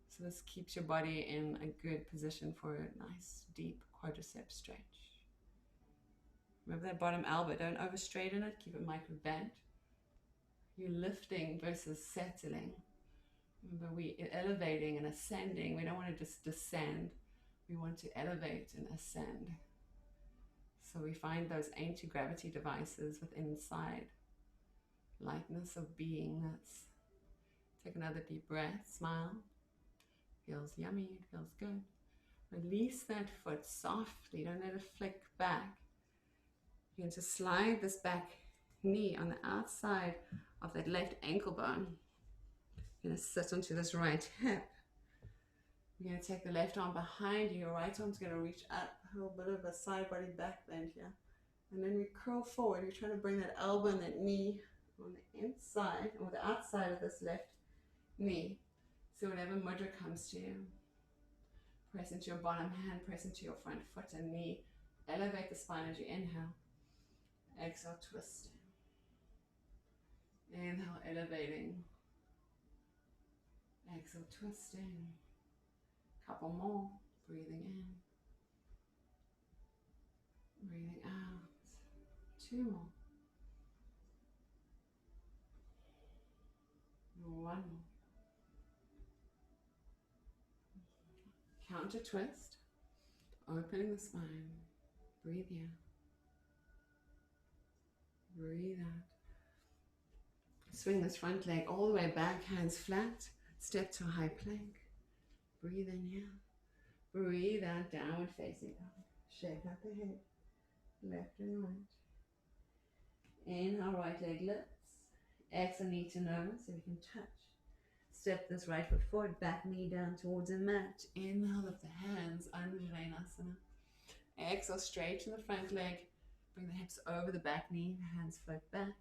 So this keeps your body in a good position for a nice, deep quadricep stretch. Remember that bottom elbow. Don't overstraighten it. Keep it micro bent. You're lifting versus settling. Remember, we're elevating and ascending. We don't want to just descend. We want to elevate and ascend. So we find those anti-gravity devices within inside. Lightness of beingness. Take another deep breath. Smile. Feels yummy. It feels good. Release that foot softly. Don't let it flick back. You're going to slide this back knee on the outside of that left ankle bone. You're going to sit onto this right hip. You're going to take the left arm behind you. Your right arm's going to reach up. A little bit of a side body back bend here. And then we curl forward. You're trying to bring that elbow and that knee on the inside or the outside of this left knee. So whenever mudra comes to you, press into your bottom hand, press into your front foot and knee. Elevate the spine as you inhale. Exhale, twisting. Inhale, elevating. Exhale, twisting. Couple more. Breathing in. Breathing out. 2 more. 1 more. Counter twist. Opening the spine. Breathe in. Breathe out. Swing this front leg all the way back, hands flat. Step to a high plank. Breathe in here. Breathe out, downward facing dog. Shake out the head. Left and right. Inhale, right leg lifts. Exhale, knee to nose so you can touch. Step this right foot forward, back knee down towards a mat. Inhale, lift the hands, Anjalanasana. Exhale, straighten the front leg. Bring the hips over the back knee, hands float back.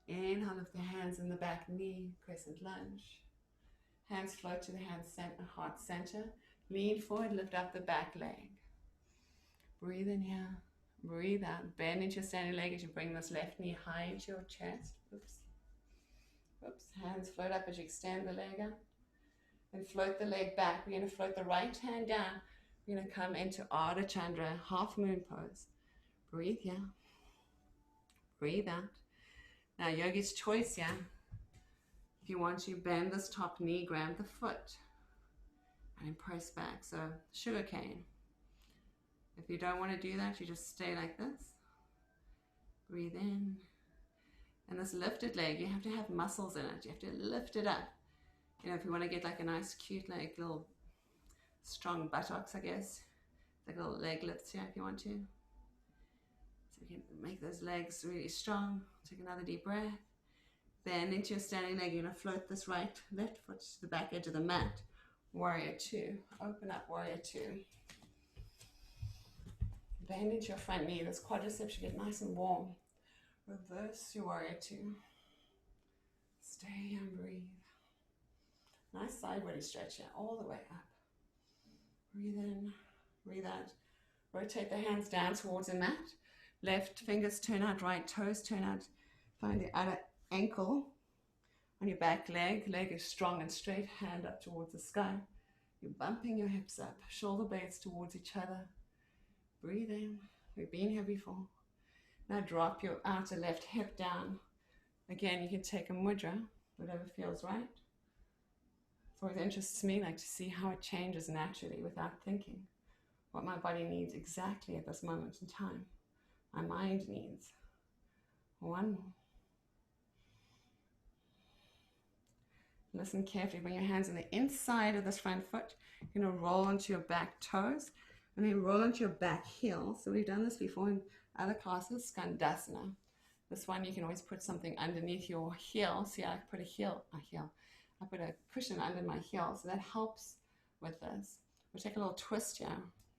Inhale, lift the hands in the back knee, crescent lunge. Hands float to the heart center. Lean forward, lift up the back leg. Breathe in here, breathe out. Bend into your standing leg as you bring this left knee high into your chest. Oops. Oops. Hands float up as you extend the leg out. Then float the leg back. We're going to float the right hand down. We're going to come into Ardha Chandra, half moon pose. Breathe here. Breathe out. Now, yogi's choice here. If you want to bend this top knee, grab the foot and press back. So, sugar cane. If you don't want to do that, you just stay like this. Breathe in. And this lifted leg, you have to have muscles in it. You have to lift it up. You know, if you want to get like a nice, cute, like little strong buttocks, I guess. Like little leg lifts here if you want to. So you can make those legs really strong. Take another deep breath. Bend into your standing leg. You're going to float this left foot to the back edge of the mat. Warrior 2. Open up, Warrior 2. Bend into your front knee. This quadricep should get nice and warm. Reverse your Warrior 2. Stay and breathe. Nice side body stretch here, all the way up. Breathe in, breathe out. Rotate the hands down towards the mat. Left fingers turn out, right toes turn out. Find the outer ankle on your back leg. Leg is strong and straight, hand up towards the sky. You're bumping your hips up, shoulder blades towards each other. Breathe in. We've been here before. Now drop your outer left hip down. Again, you can take a mudra, whatever feels right. It always interests me, like to see how it changes naturally without thinking. What my body needs exactly at this moment in time. My mind needs. 1 more. Listen carefully. Bring your hands on the inside of this front foot. You're going to roll onto your back toes and then roll onto your back heel. So we've done this before in other classes, Skandasana. This one you can always put something underneath your heel. See, I put a cushion under my heel. So that helps with this. We'll take a little twist here.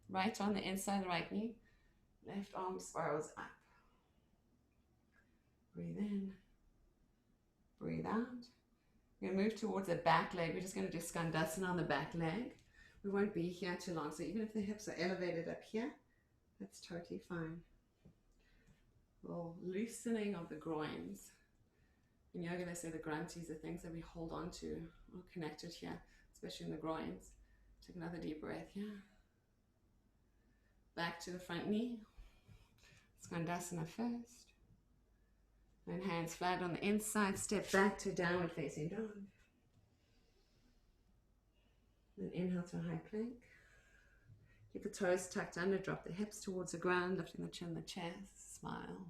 Right on the inside of the right knee. Left arm spirals up. Breathe in. Breathe out. We're going to move towards the back leg. We're just going to do Skandasana on the back leg. We won't be here too long. So even if the hips are elevated up here, that's totally fine. Well, loosening of the groins. In yoga, they say the granties are things that we hold on to or connected here, especially in the groins. Take another deep breath here. Back to the front knee. Skandasana first. Then hands flat on the inside. Step back to downward facing dog. Then inhale to a high plank. Keep the toes tucked under. Drop the hips towards the ground, lifting the chin, the chest. Smile.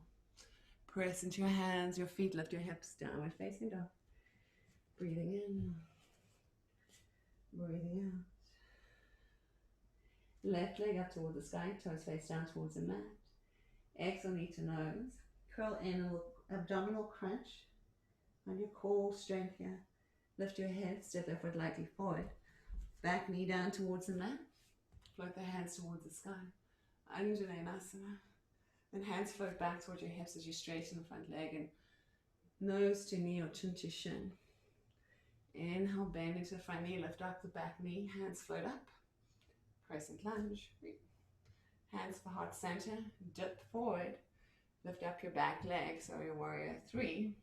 Press into your hands, your feet, lift your hips, downward facing dog. Breathing in, breathing out. Left leg up towards the sky, toes face down towards the mat. Exhale, knee to nose. Curl in a little abdominal crunch. On your core strength here. Lift your head, step the foot lightly forward. Back knee down towards the mat. Float the hands towards the sky. Anjaneyasana. And hands float back towards your hips as you straighten the front leg and nose to knee or chin to shin. Inhale, bend into the front knee, lift up the back knee, hands float up. Crescent lunge. Hands for heart center, dip forward, lift up your back leg, so your warrior 3.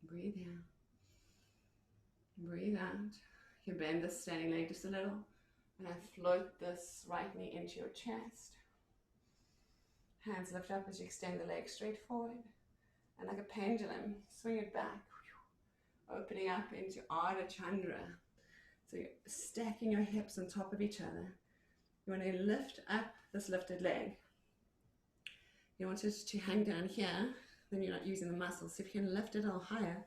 Breathe in. Breathe out. You bend the standing leg just a little, and I float this right knee into your chest. Hands lift up as you extend the leg straight forward. And like a pendulum, swing it back. Opening up into Ardha Chandra. So you're stacking your hips on top of each other. You want to lift up this lifted leg. You want it to hang down here, then you're not using the muscles. So if you can lift it a little higher,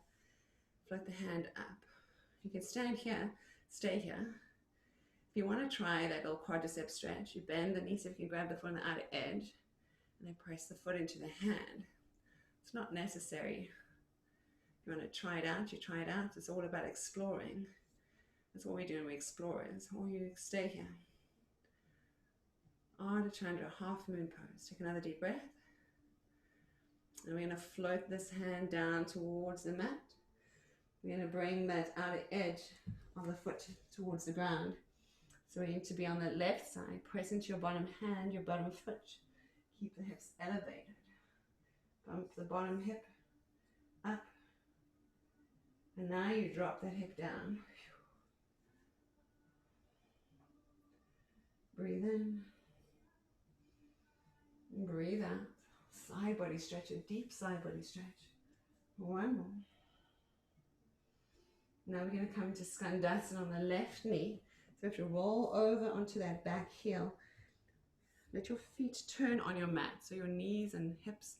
float the hand up. You can stand here, stay here. If you want to try that little quadricep stretch, you bend the knee so you can grab the foot on the outer edge. And then press the foot into the hand. It's not necessary. If you want to try it out, you try it out. It's all about exploring. That's what we do when we explore is, or you stay here. Ardha Chandra, half moon pose. Take another deep breath. And we're going to float this hand down towards the mat. We're going to bring that outer edge of the foot towards the ground. So we need to be on the left side. Press into your bottom hand, your bottom foot. Keep the hips elevated. Bump the bottom hip up. And now you drop that hip down. Breathe in. Breathe out. Side body stretch, a deep side body stretch. One more. Now we're going to come to Skandasana on the left knee. So if you roll over onto that back heel, let your feet turn on your mat. So your knees and hips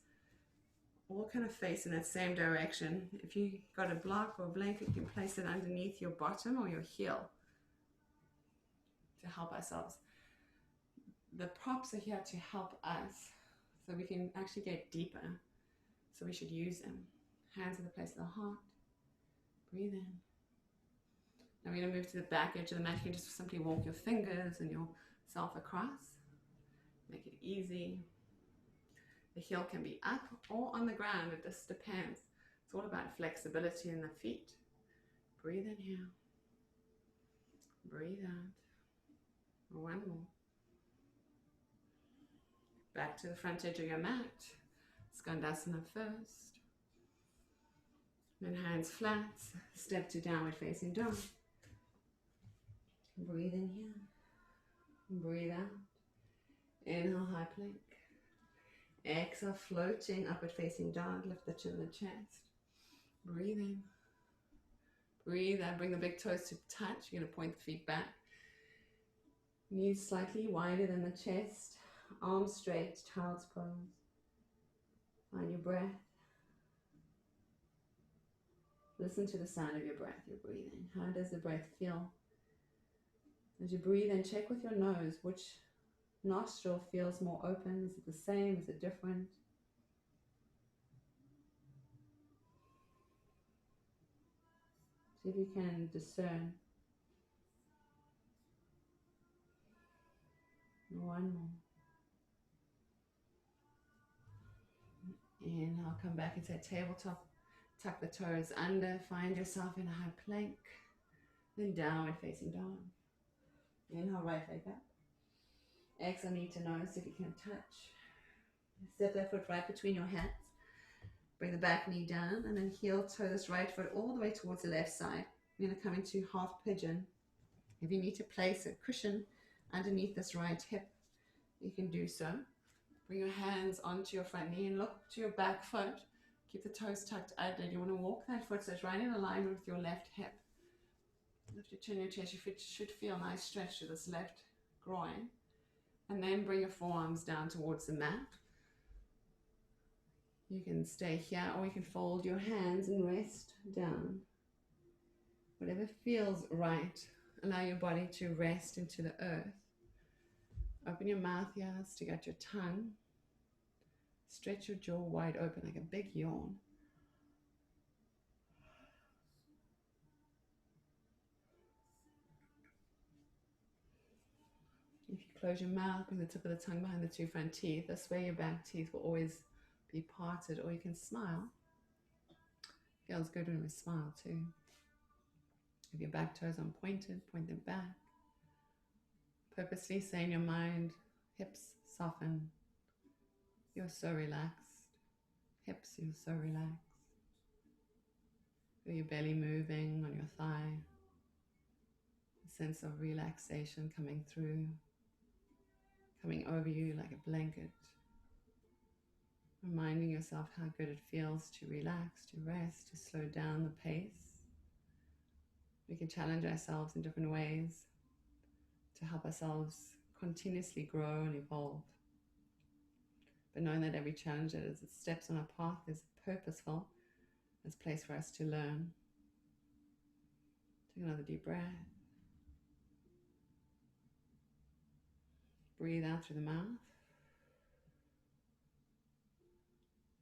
all kind of face in that same direction. If you got a block or a blanket, you can place it underneath your bottom or your heel to help ourselves. The props are here to help us so we can actually get deeper. So we should use them. Hands in the place of the heart. Breathe in. Now we're going to move to the back edge of the mat. You can just simply walk your fingers and yourself across. Make it easy. The heel can be up or on the ground. It just depends. It's all about flexibility in the feet. Breathe in here. Breathe out. One more. Back to the front edge of your mat. Skandasana first. Then hands flat. Step to downward facing dog. Breathe in here. Breathe out. Inhale, high plank. Exhale, floating, upward facing dog. Lift the chin and the chest. Breathe in. Breathe out. Bring the big toes to touch. You're going to point the feet back. Knees slightly wider than the chest. Arms straight, child's pose. Find your breath. Listen to the sound of your breath, your breathing. How does the breath feel? As you breathe in, check with your nose which nostril feels more open. Is it the same? Is it different? See if you can discern. One more. Inhale, come back into a tabletop. Tuck the toes under. Find yourself in a high plank. Then downward facing dog. Inhale, right leg up. Exhale, knee to nose if you can touch. Step that foot right between your hands. Bring the back knee down and then heel toe this right foot all the way towards the left side. We're going to come into half pigeon. If you need to place a cushion underneath this right hip, you can do so. Bring your hands onto your front knee and look to your back foot. Keep the toes tucked under. You want to walk that foot so it's right in alignment with your left hip. Lift your chin, your chest. You should feel a nice stretch to this left groin. And then bring your forearms down towards the mat. You can stay here or you can fold your hands and rest down. Whatever feels right. Allow your body to rest into the earth. Open your mouth here, stick out your tongue. Stretch your jaw wide open like a big yawn. If you close your mouth, bring the tip of the tongue behind the two front teeth. This way your back teeth will always be parted, or you can smile. Feels good when we smile too. If your back toes are pointed, point them back. Purposely say in your mind, hips soften. You're so relaxed. Hips, you're so relaxed. Feel your belly moving on your thigh. A sense of relaxation coming through, coming over you like a blanket. Reminding yourself how good it feels to relax, to rest, to slow down the pace. We can challenge ourselves in different ways to help ourselves continuously grow and evolve. But knowing that every challenge that is steps on our path is purposeful, it's a place for us to learn. Take another deep breath. Breathe out through the mouth.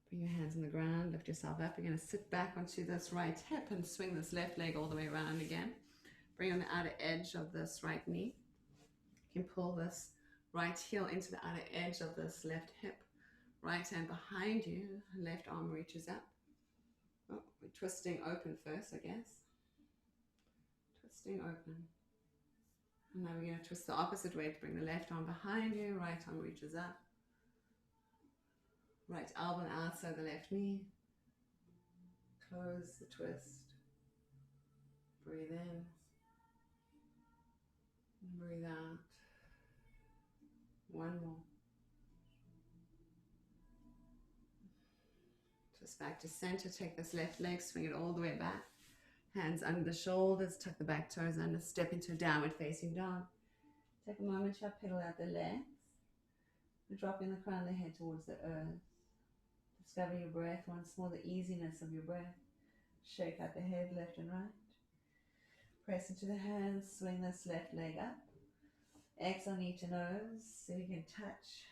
Bring your hands on the ground, lift yourself up. You're going to sit back onto this right hip and swing this left leg all the way around again. Bring on the outer edge of this right knee. You can pull this right heel into the outer edge of this left hip. Right hand behind you, left arm reaches up. Oh, we're twisting open first, I guess. Twisting open. And now we're going to twist the opposite way to bring the left arm behind you, right arm reaches up. Right elbow outside the left knee. Close the twist. Breathe in. Breathe out. One more. Twist back to center. Take this left leg, swing it all the way back. Hands under the shoulders, tuck the back toes under, step into a downward facing dog. Take a moment to pedal out the legs. Dropping the crown of the head towards the earth. Discover your breath once more, the easiness of your breath. Shake out the head left and right. Press into the hands, swing this left leg up. Exhale, knee to nose, so you can touch.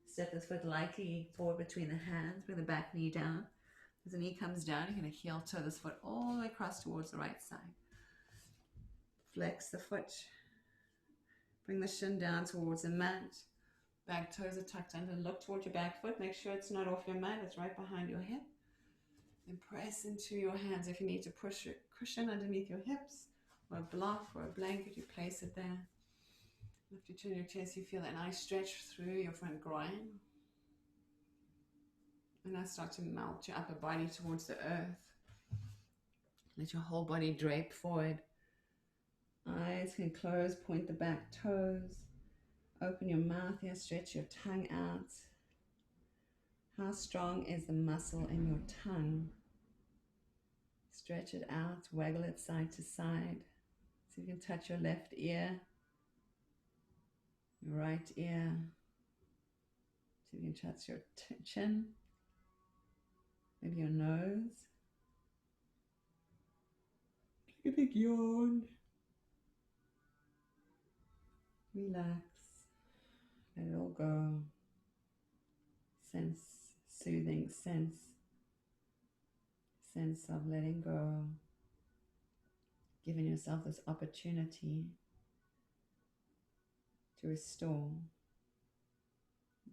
Step this foot lightly forward between the hands, bring the back knee down. As the knee comes down, you're going to heel toe this foot all the way across towards the right side. Flex the foot. Bring the shin down towards the mat. Back toes are tucked under. Look towards your back foot. Make sure it's not off your mat. It's right behind your hip. Then press into your hands. If you need to push your cushion underneath your hips, or a block or a blanket, you place it there. Lift your chin and your chest. You feel that nice stretch through your front groin. And now start to melt your upper body towards the earth. Let your whole body drape forward. Eyes can close, point the back toes. Open your mouth here, stretch your tongue out. How strong is the muscle in your tongue? Stretch it out, waggle it side to side. So you can touch your left ear, your right ear. So you can touch your chin, maybe your nose. Take a big yawn. Relax. Let it all go. Sense soothing sense of letting go. Giving yourself this opportunity to restore.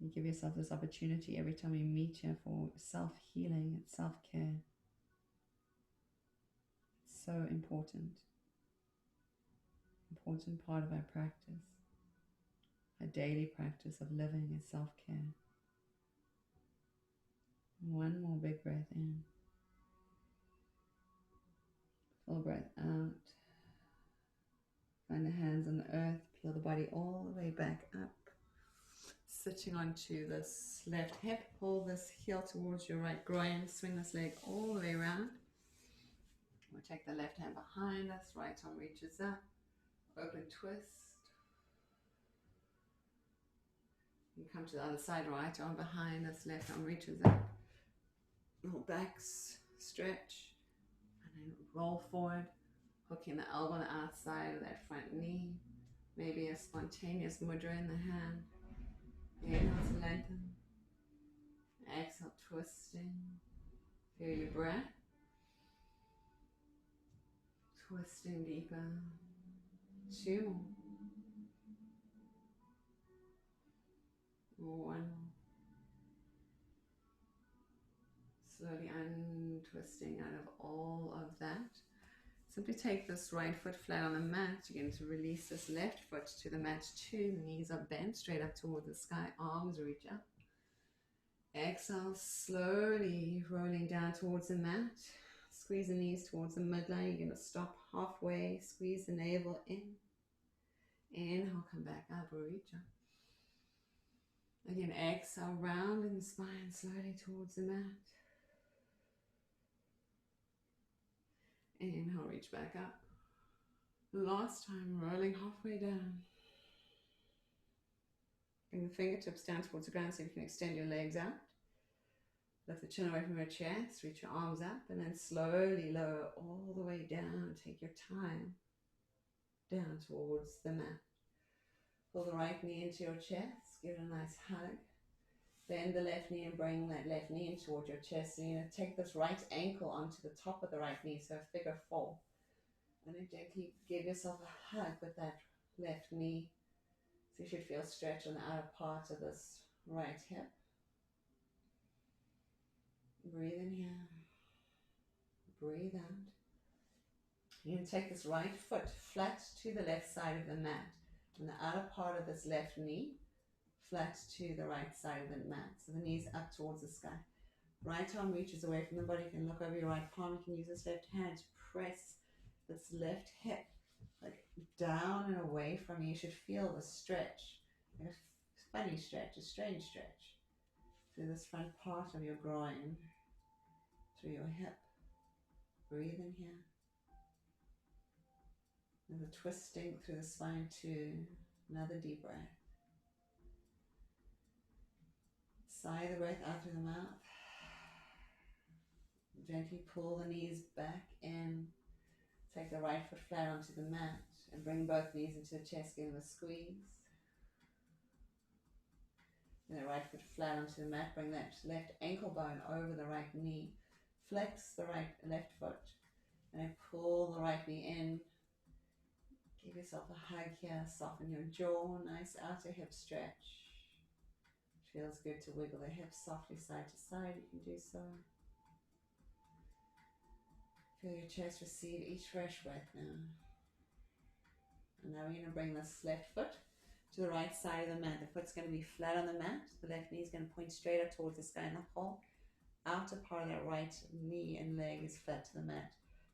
You give yourself this opportunity every time we meet here for self-healing and self-care. It's so important. Important part of our practice. A daily practice of living is self-care. One more big breath in. Full breath out. Find the hands on the earth. Peel the body all the way back up. Sitting onto this left hip. Pull this heel towards your right groin. Swing this leg all the way around. We'll take the left hand behind us. Right arm reaches up. Open twist. You come to the other side. Right arm behind us. Left arm reaches up. Little backs stretch. And then roll forward. Hooking the elbow on the outside of that front knee. Maybe a spontaneous mudra in the hand. Inhale to lengthen. Exhale, twisting. Feel your breath. Twisting deeper. 2 more. 1 more. Slowly untwisting out of all of that. Simply take this right foot flat on the mat. You're going to release this left foot to the mat too. The knees are bent straight up toward the sky. Arms reach up. Exhale, slowly rolling down towards the mat. Squeeze the knees towards the midline. You're going to stop halfway. Squeeze the navel in. Inhale, come back up or reach up. Again, exhale, rounding the spine slowly towards the mat. Inhale, reach back up. Last time, rolling halfway down. Bring the fingertips down towards the ground so you can extend your legs out. Lift the chin away from your chest, reach your arms up, and then slowly lower all the way down. Take your time down towards the mat. Pull the right knee into your chest, give it a nice hug. Bend the left knee and bring that left knee in towards your chest. So you're going to take this right ankle onto the top of the right knee, so a figure 4. And then gently give yourself a hug with that left knee. So you should feel stretch on the outer part of this right hip. Breathe in here. Breathe out. You're going to take this right foot flat to the left side of the mat. And the outer part of this left knee flat to the right side of the mat. So the knees up towards the sky. Right arm reaches away from the body. You can look over your right palm. You can use this left hand to press this left hip like down and away from you. You should feel the stretch. A funny stretch, a strange stretch. Through this front part of your groin. Through your hip. Breathe in here. And the twisting through the spine too. Another deep breath. Sigh the breath out through the mouth. Gently pull the knees back in. Take the right foot flat onto the mat and bring both knees into the chest, give them a squeeze. And the right foot flat onto the mat, bring that left ankle bone over the right knee. Flex the left foot and then pull the right knee in. Give yourself a hug here, soften your jaw, nice outer hip stretch. Feels good to wiggle the hips softly side to side, you can do so. Feel your chest receive each fresh breath now. And now we're going to bring this left foot to the right side of the mat. The foot's going to be flat on the mat. The left knee is going to point straight up towards the sky, and the whole outer part of that right knee and leg is flat to the mat.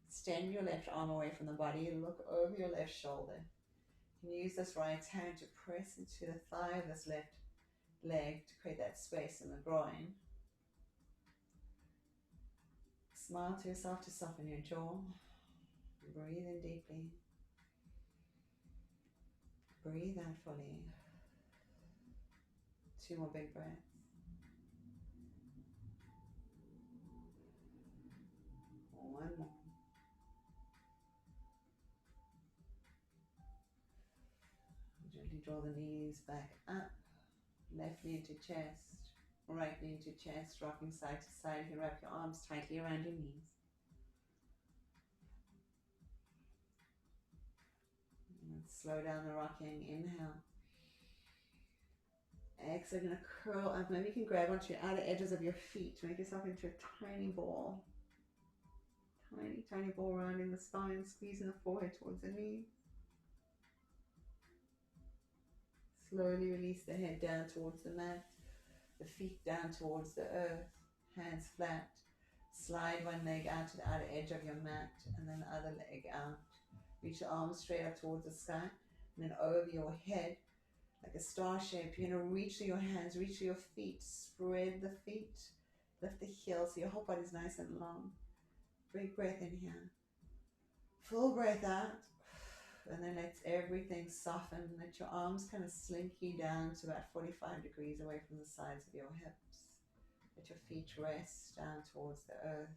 Extend your left arm away from the body. Look over your left shoulder. You can use this right hand to press into the thigh of this left leg to create that space in the groin. Smile to yourself to soften your jaw. Breathe in deeply. Breathe out fully. 2 more big breaths. One more. Gently draw the knees back up. Left knee into chest. Right knee into chest. Rocking side to side. You wrap your arms tightly around your knees. And slow down the rocking. Inhale. Exhale, you're going to curl up. Maybe you can grab onto your outer edges of your feet. Make yourself into a tiny ball. Tiny, tiny ball rounding the spine, squeezing the forehead towards the knee. Slowly release the head down towards the mat, the feet down towards the earth, hands flat. Slide one leg out to the outer edge of your mat and then the other leg out. Reach your arms straight up towards the sky and then over your head like a star shape. You're going to reach through your hands, reach through your feet, spread the feet, lift the heels so your whole body's nice and long. Big breath in here. Full breath out. And then let everything soften. Let your arms kind of slinky down to about 45 degrees away from the sides of your hips. Let your feet rest down towards the earth.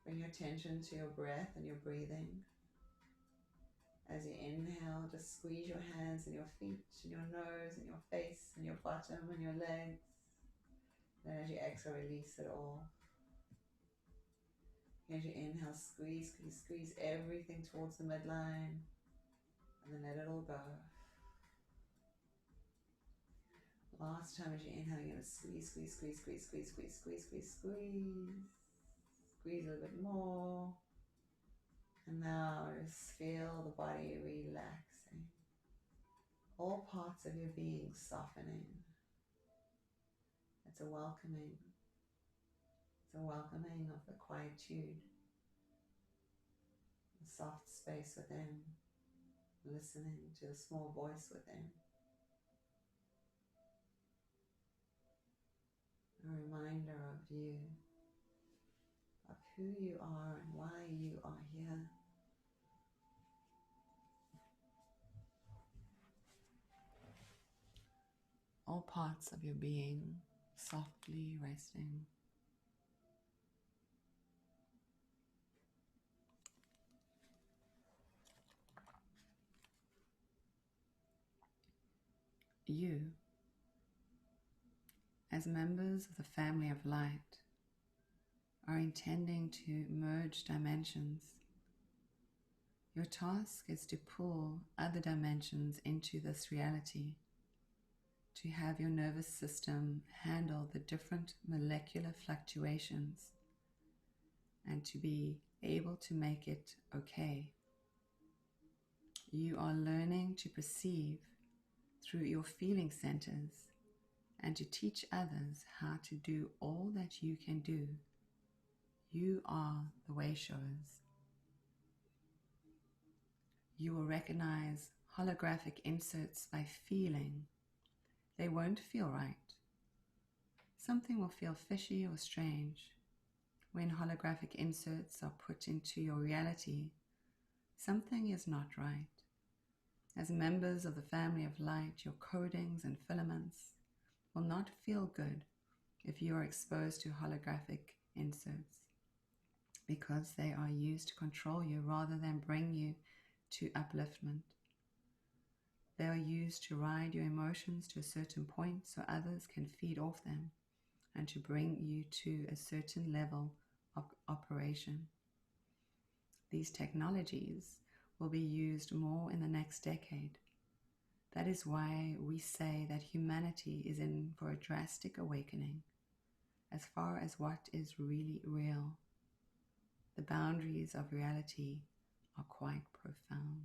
Bring your attention to your breath and your breathing. As you inhale, just squeeze your hands and your feet and your nose and your face and your bottom and your legs. Then as you exhale, release it all. As you inhale, squeeze, squeeze, squeeze everything towards the midline. And then let it all go. Last time as you inhale, you're going to squeeze, squeeze, squeeze, squeeze, squeeze, squeeze, squeeze, squeeze, squeeze. Squeeze a little bit more. And now just feel the body relaxing. All parts of your being softening. It's a welcoming. It's a welcoming of the quietude. The soft space within. Listening to the small voice within. A reminder of you, of who you are and why you are here. All parts of your being softly resting. You, as members of the family of light, are intending to merge dimensions. Your task is to pull other dimensions into this reality, to have your nervous system handle the different molecular fluctuations, and to be able to make it okay. You are learning to perceive through your feeling centers and to teach others how to do all that you can do. You are the way showers. You will recognize holographic inserts by feeling. They won't feel right. Something will feel fishy or strange. When holographic inserts are put into your reality, something is not right. As members of the family of light, your codings and filaments will not feel good if you are exposed to holographic inserts, because they are used to control you rather than bring you to upliftment. They are used to ride your emotions to a certain point so others can feed off them and to bring you to a certain level of operation. These technologies will be used more in the next decade. That is why we say that humanity is in for a drastic awakening as far as what is really real. The boundaries of reality are quite profound.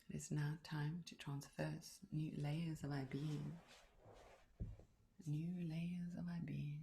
It is now time to transverse new layers of our being. New layers of our being.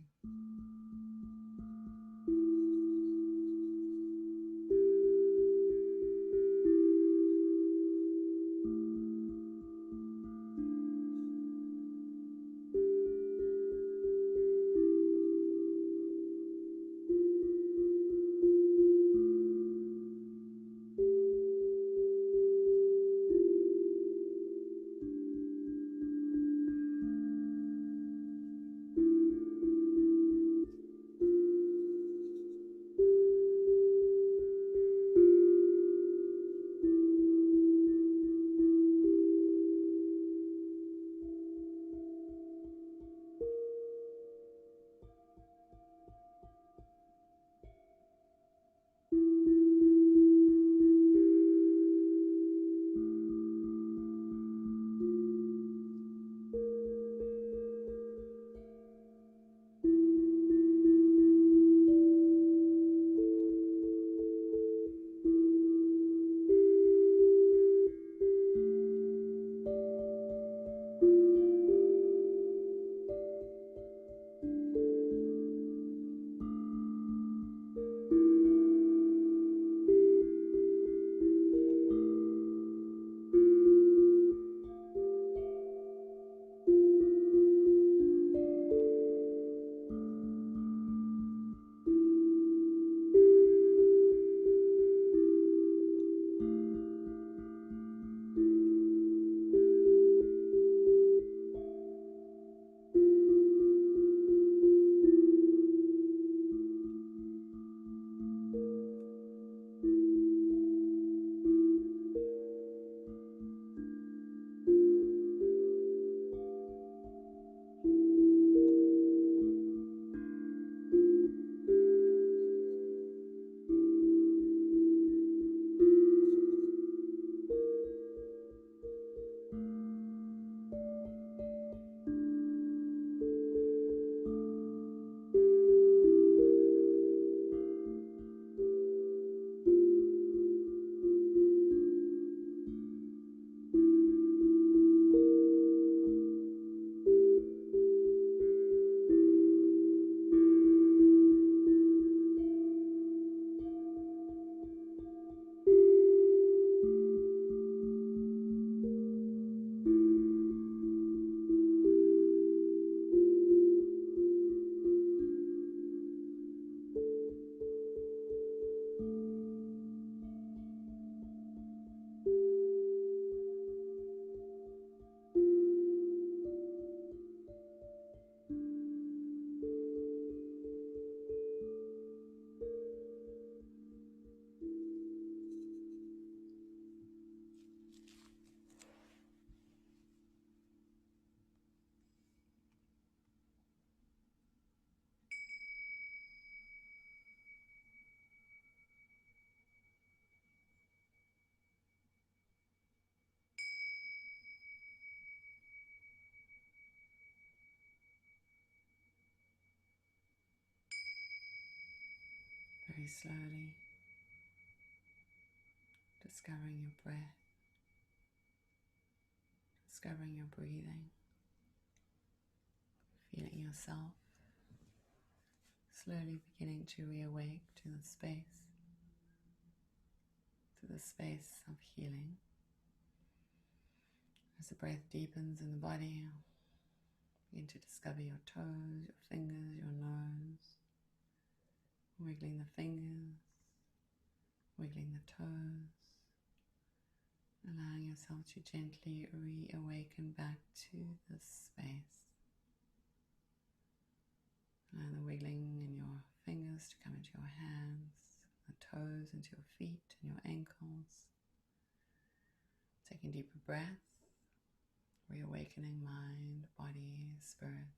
Very slowly, discovering your breath, discovering your breathing, feeling yourself slowly beginning to reawake to the space of healing. As the breath deepens in the body, begin to discover your toes, your fingers, your nose, wiggling the fingers, wiggling the toes, allowing yourself to gently reawaken back to this space. Allow the wiggling in your fingers to come into your hands, the toes into your feet and your ankles. Taking deeper breaths, reawakening mind, body, spirit.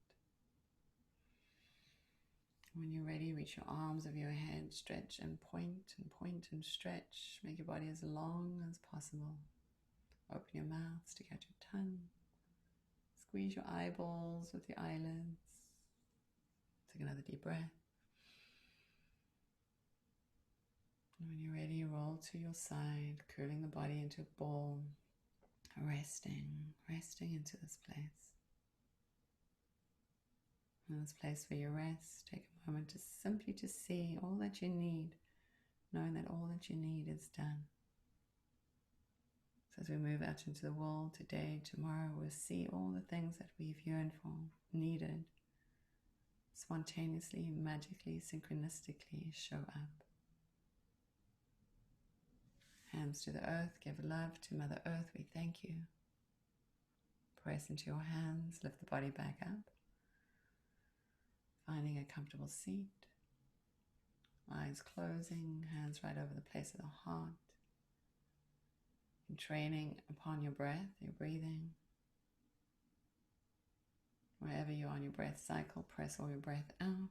When you're ready, reach your arms over your head, stretch and point and stretch. Make your body as long as possible. Open your mouth, stick out your tongue. Squeeze your eyeballs with your eyelids. Take another deep breath. And when you're ready, roll to your side, curling the body into a ball, resting into this place. In this place where you rest, take a moment to simply to see all that you need, knowing that all that you need is done. So as we move out into the world today, tomorrow, we'll see all the things that we've yearned for, needed, spontaneously, magically, synchronistically show up. Hands to the earth, give love to Mother Earth, we thank you. Press into your hands, lift the body back up. Finding a comfortable seat, eyes closing, hands right over the place of the heart. And training upon your breath, your breathing. Wherever you are on your breath cycle, press all your breath out.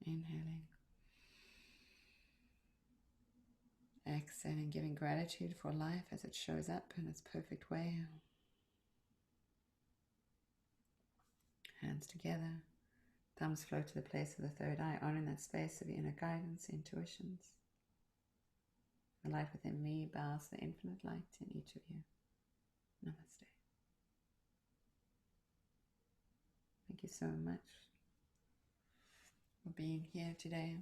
Inhaling. Exhaling, giving gratitude for life as it shows up in its perfect way. Hands together. Thumbs float to the place of the third eye, honoring that space of your inner guidance, intuitions. The light within me bows the infinite light in each of you. Namaste. Thank you so much for being here today.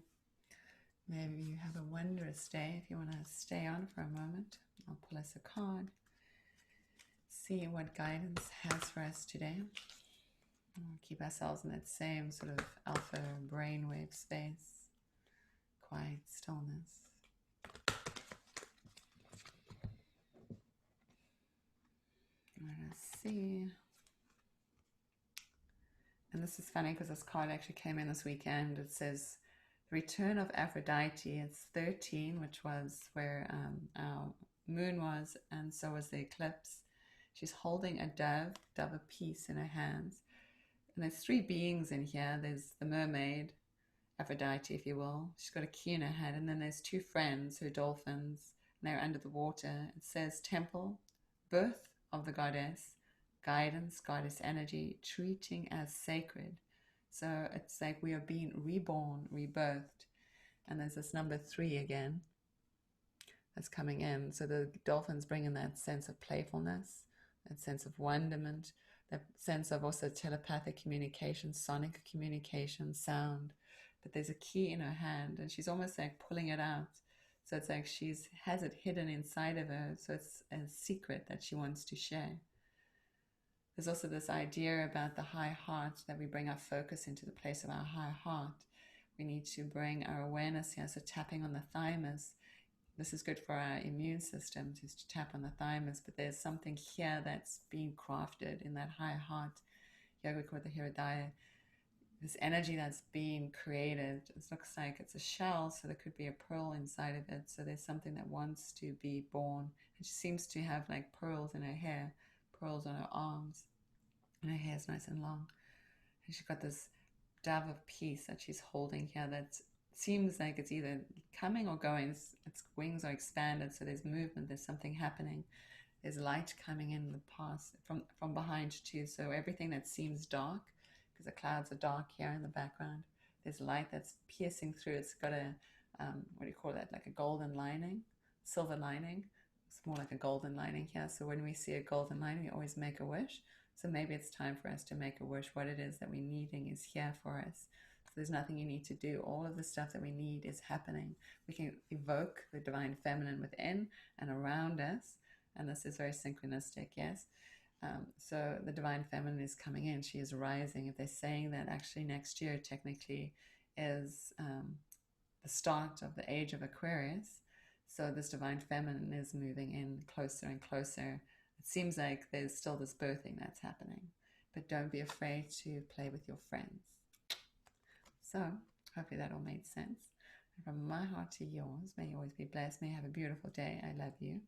Maybe you have a wondrous day. If you want to stay on for a moment, I'll pull us a card. See what guidance has for us today. We'll keep ourselves in that same sort of alpha brainwave space. Quiet stillness. Let's see. And this is funny because this card actually came in this weekend. It says, the return of Aphrodite. It's 13, which was where our moon was, and so was the eclipse. She's holding a dove of peace in her hands. And there's three beings in here. There's the mermaid, Aphrodite, if you will. She's got a key in her head. And then there's two friends, her dolphins, and they're under the water. It says temple, birth of the goddess, guidance, goddess energy, treating as sacred. So it's like we are being reborn, rebirthed. And there's this number 3 again that's coming in. So the dolphins bring in that sense of playfulness, that sense of wonderment, that sense of also telepathic communication, sonic communication, sound. But there's a key in her hand and she's almost like pulling it out. So it's like she has it hidden inside of her. So it's a secret that she wants to share. There's also this idea about the high heart, that we bring our focus into the place of our high heart. We need to bring our awareness here. So tapping on the thymus. This is good for our immune system, just to tap on the thymus, but there's something here that's being crafted in that high heart. Here we call it the Hridaya. This energy that's being created. It looks like it's a shell, so there could be a pearl inside of it. So there's something that wants to be born. And she seems to have like pearls in her hair, pearls on her arms, and her hair's nice and long. And she's got this dove of peace that she's holding here that seems like it's either coming or going. Its wings are expanded, so there's movement, there's something happening. There's light coming in the past from behind too. So everything that seems dark, because the clouds are dark here in the background, There's light that's piercing through. It's got a, what do you call that? Like a golden lining, silver lining. It's more like a golden lining here. So when we see a golden lining, we always make a wish. So maybe it's time for us to make a wish. What it is that we're needing is here for us. So there's nothing you need to do. All of the stuff that we need is happening. We can evoke the divine feminine within and around us. And this is very synchronistic, yes? So the divine feminine is coming in. She is rising. If they're saying that actually next year technically is the start of the age of Aquarius, so this divine feminine is moving in closer and closer. It seems like there's still this birthing that's happening, but don't be afraid to play with your friends. So hopefully that all made sense. And from my heart to yours, may you always be blessed. May you have a beautiful day. I love you.